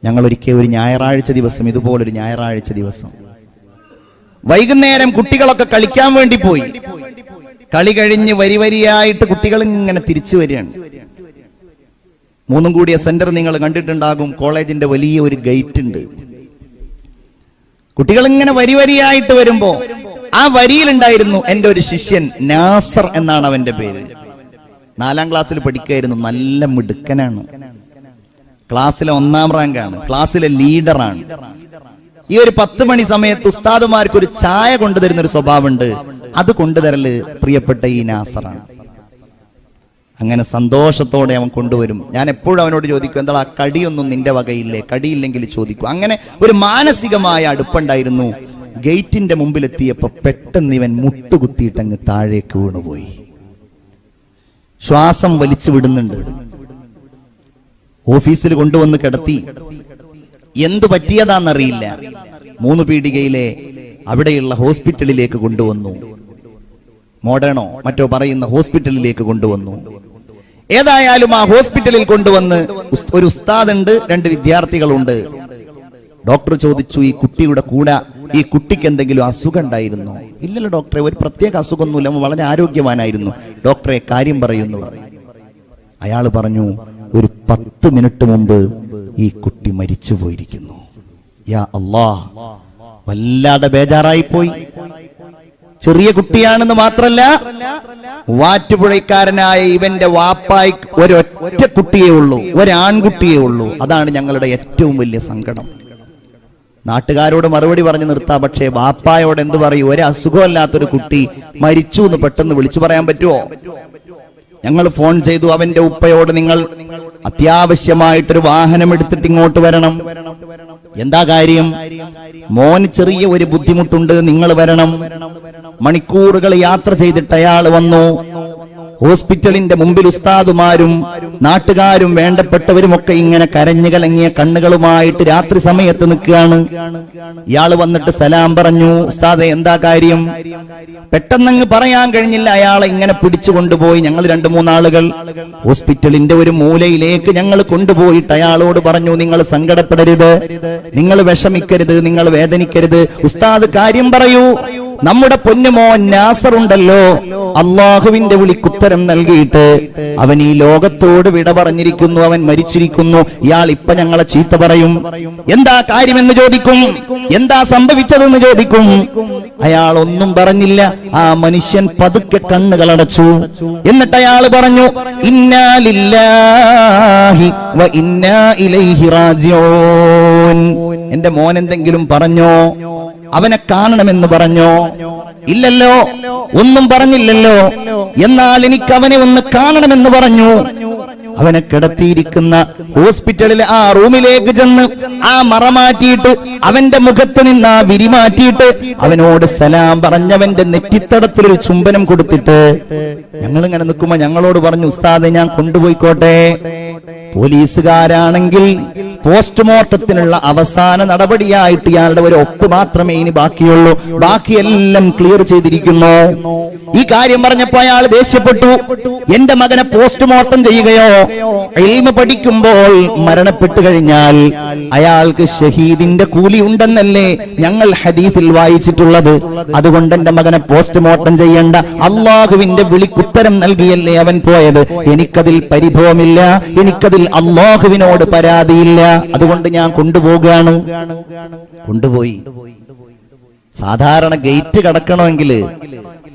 S2: ഞങ്ങൾ ഒരിക്കൽ ഒരു ഞായറാഴ്ച ദിവസം, ഇതുപോലൊരു ഞായറാഴ്ച ദിവസം വൈകുന്നേരം കുട്ടികളൊക്കെ കളിക്കാൻ വേണ്ടി പോയി. കളി കഴിഞ്ഞ് വരിയായിട്ട് കുട്ടികൾ ഇങ്ങനെ തിരിച്ചു വരികയാണ്. 3 കൂടിയ സെന്റർ നിങ്ങൾ കണ്ടിട്ടുണ്ടാകും. കോളേജിന്റെ വലിയ ഒരു ഗേറ്റ് ഉണ്ട്. കുട്ടികൾ ഇങ്ങനെ വരിയായിട്ട് വരുമ്പോ ആ വരിയിലുണ്ടായിരുന്നു എൻ്റെ ഒരു ശിഷ്യൻ, നാസർ എന്നാണ് അവന്റെ പേര്. 4ാം ക്ലാസ്സിൽ പഠിക്കായിരുന്നു. നല്ല മിടുക്കനാണ്. ക്ലാസ്സിലെ 1ാം റാങ്കാണ്, ക്ലാസ്സിലെ ലീഡറാണ്. ഈ ഒരു 10 മണി സമയത്ത് ഉസ്താദുമാർക്ക് ഒരു ചായ കൊണ്ടുതരുന്ന ഒരു സ്വഭാവമുണ്ട്. അത് കൊണ്ടുതരല് പ്രിയപ്പെട്ട ഈ നാസറാണ്. അങ്ങനെ സന്തോഷത്തോടെ അവൻ കൊണ്ടുവരും. ഞാൻ എപ്പോഴും അവനോട് ചോദിക്കും, എന്താ കടിയൊന്നും നിന്റെ വകയില്ലേ? കടിയില്ലെങ്കിൽ ചോദിക്കും. അങ്ങനെ ഒരു മാനസികമായ അടുപ്പുണ്ടായിരുന്നു. ഗേറ്റിന്റെ മുമ്പിലെത്തിയപ്പോ പെട്ടെന്ന് ഇവൻ മുട്ടുകുത്തിയിട്ടങ്ങ് താഴേക്ക് വീണുപോയി. ശ്വാസം വലിച്ചു വിടുന്നുണ്ട്. ഓഫീസിൽ കൊണ്ടുവന്ന് കിടത്തി. എന്തു പറ്റിയതാന്നറിയില്ല. 3 പീടികയിലെ അവിടെയുള്ള ഹോസ്പിറ്റലിലേക്ക് കൊണ്ടുവന്നു. മോഡേണോ മറ്റോ പറയുന്ന ഹോസ്പിറ്റലിലേക്ക് കൊണ്ടുവന്നു. ഏതായാലും ആ ഹോസ്പിറ്റലിൽ കൊണ്ടുവന്ന് ഒരു ഉസ്താദ് ഉണ്ട്, 2 വിദ്യാർത്ഥികളുണ്ട്. ഡോക്ടർ ചോദിച്ചു, ഈ കുട്ടിയുടെ കൂടെ ഈ കുട്ടിക്ക് എന്തെങ്കിലും അസുഖം ഉണ്ടായിരുന്നോ? ഇല്ലല്ലോ ഡോക്ടറെ, ഒരു പ്രത്യേക അസുഖമൊന്നുമില്ല, വളരെ ആരോഗ്യവാനായിരുന്നു. ഡോക്ടറെ കാര്യം പറയുന്നു പറഞ്ഞു. അയാൾ പറഞ്ഞു, ഒരു 10 മിനിറ്റ് മുമ്പ് ഈ കുട്ടി മരിച്ചു പോയിരിക്കുന്നു. യാ അല്ലാഹ്, വല്ലാതെ ബേജാറായി പോയി. ചെറിയ കുട്ടിയാണെന്ന് മാത്രല്ല, വാറ്റുപുഴക്കാരനായ ഇവന്റെ വാപ്പായി ഒരൊറ്റ കുട്ടിയേ ഉള്ളൂ, ഒരാൺകുട്ടിയേ ഉള്ളൂ. അതാണ് ഞങ്ങളുടെ ഏറ്റവും വലിയ സങ്കടം. നാട്ടുകാരോട് മറുപടി പറഞ്ഞു നിർത്താം, പക്ഷേ വാപ്പായോട് എന്ത് പറയും? ഒരു അസുഖമല്ലാത്തൊരു കുട്ടി മരിച്ചു എന്ന് പെട്ടെന്ന് വിളിച്ചു പറയാൻ പറ്റുമോ? ഞങ്ങൾ ഫോൺ ചെയ്തു അവന്റെ ഉപ്പയോട്, നിങ്ങൾ അത്യാവശ്യമായിട്ടൊരു വാഹനം എടുത്തിട്ട് ഇങ്ങോട്ട് വരണം. എന്താ കാര്യം? മോന് ചെറിയ ഒരു ബുദ്ധിമുട്ടുണ്ട്, നിങ്ങൾ വരണം. മണിക്കൂറുകൾ യാത്ര ചെയ്തിട്ട് അയാൾ വന്നു. ഹോസ്പിറ്റലിന്റെ മുമ്പിൽ ഉസ്താദുമാരും നാട്ടുകാരും വേണ്ടപ്പെട്ടവരുമൊക്കെ ഇങ്ങനെ കരഞ്ഞു കലങ്ങിയ കണ്ണുകളുമായിട്ട് രാത്രി സമയത്ത് നിൽക്കുകയാണ്. ഇയാൾ വന്നിട്ട് സലാം പറഞ്ഞു. ഉസ്താദെ, എന്താ കാര്യം? പെട്ടെന്നങ്ങ് പറയാൻ കഴിഞ്ഞില്ല. അയാളെ ഇങ്ങനെ പിടിച്ചു കൊണ്ടുപോയി. ഞങ്ങൾ 2-3 ആളുകൾ ഹോസ്പിറ്റലിന്റെ ഒരു മൂലയിലേക്ക് ഞങ്ങൾ കൊണ്ടുപോയിട്ട് അയാളോട് പറഞ്ഞു, നിങ്ങൾ സങ്കടപ്പെടരുത്, നിങ്ങൾ വിഷമിക്കരുത്, നിങ്ങൾ വേദനിക്കരുത്, ഉസ്താദ് കാര്യം പറയൂ. നമ്മുടെ പൊന്നുമോൻ നാസർ ഉണ്ടല്ലോ, അള്ളാഹുവിന്റെ വിളിക്കുത്തരം നൽകിയിട്ട് അവൻ ഈ ലോകത്തോട് വിട പറഞ്ഞിരിക്കുന്നു, അവൻ മരിച്ചിരിക്കുന്നു. ഇയാൾ ഇപ്പൊ ഞങ്ങളെ ചീത്ത പറയും. എന്താ കാര്യമെന്ന് ചോദിക്കും, എന്താ സംഭവിച്ചതെന്ന് ചോദിക്കും. അയാൾ ഒന്നും പറഞ്ഞില്ല. ആ മനുഷ്യൻ പതുക്കെ കണ്ണുകളടച്ചു. എന്നിട്ട് അയാൾ പറഞ്ഞു, ഇന്നാ ലില്ലാഹി വ ഇന്നാ ഇലൈഹി റാജിഊൻ. എന്റെ മോൻ എന്തെങ്കിലും പറഞ്ഞോ? അവനെ കാണണമെന്ന് പറഞ്ഞോ? ഇല്ലല്ലോ, ഒന്നും പറഞ്ഞില്ലല്ലോ. എന്നാൽ എനിക്ക് അവനെ ഒന്ന് കാണണമെന്ന് പറഞ്ഞു. അവനെ കിടത്തിയിരിക്കുന്ന ഹോസ്പിറ്റലിലെ ആ റൂമിലേക്ക് ചെന്ന് ആ മറ മാറ്റിയിട്ട് അവന്റെ മുഖത്ത് നിന്ന് ആ വിരി മാറ്റിയിട്ട് അവനോട് സലാം പറഞ്ഞവന്റെ നെറ്റിത്തടത്തിലൊരു ചുംബനം കൊടുത്തിട്ട് ഞങ്ങൾ ഇങ്ങനെ നിൽക്കുമ്പോ ഞങ്ങളോട് പറഞ്ഞു, ഉസ്താദെ ഞാൻ കൊണ്ടുപോയിക്കോട്ടെ. പോലീസുകാരാണെങ്കിൽ പോസ്റ്റ്മോർട്ടത്തിനുള്ള അവസാന നടപടിയായിട്ട് ഇയാളുടെ ഒരു ഒപ്പ് മാത്രമേ ഇനി ബാക്കിയുള്ളൂ, ബാക്കിയെല്ലാം ക്ലിയർ ചെയ്തിരിക്കുന്നു. ഈ കാര്യം പറഞ്ഞപ്പോ അയാൾ ദേഷ്യപ്പെട്ടു. എന്റെ മകനെ പോസ്റ്റ്മോർട്ടം ചെയ്യുകയോ? ഇൽമ പഠിക്കുമ്പോൾ മരണപ്പെട്ടു കഴിഞ്ഞാൽ അയാൾക്ക് ഷഹീദിന്റെ കൂലി ഉണ്ടെന്നല്ലേ ഞങ്ങൾ ഹദീസിൽ വായിച്ചിട്ടുള്ളത്. അതുകൊണ്ട് എന്റെ മകനെ പോസ്റ്റ്മോർട്ടം ചെയ്യേണ്ട, അള്ളാഹുവിന്റെ വിളിക്കുത്തരം നൽകിയല്ലേ അവൻ പോയത്. എനിക്കതിൽ പരിഭവമില്ല, എനിക്കതിൽ അള്ളാഹുവിനോട് പരാതിയില്ല. അതുകൊണ്ട് ഞാൻ കൊണ്ടുപോകുകയാണ്. കൊണ്ടുപോയി. സാധാരണ ഗേറ്റ് കടക്കണമെങ്കിൽ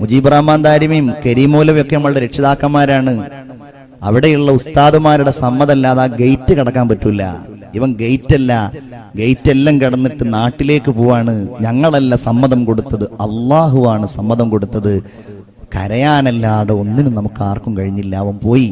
S2: മുജീബ് റഹ്മാൻ ദാരിമിയും കരീമൂലവും ഒക്കെ നമ്മളുടെ രക്ഷിതാക്കന്മാരാണ്. അവിടെയുള്ള ഉസ്താദുമാരുടെ സമ്മതമല്ലാതെ ആ ഗേറ്റ് കടക്കാൻ പറ്റൂല. ഇവൻ ഗേറ്റല്ല, ഗേറ്റെല്ലാം കടന്നിട്ട് നാട്ടിലേക്ക് പോവാണ്. ഞങ്ങളല്ല സമ്മതം കൊടുത്തത്, അള്ളാഹുവാണ് സമ്മതം കൊടുത്തത്. കരയാനല്ലാതെ ഒന്നിനും നമുക്ക് ആർക്കും കഴിഞ്ഞില്ല. അവൻ പോയി.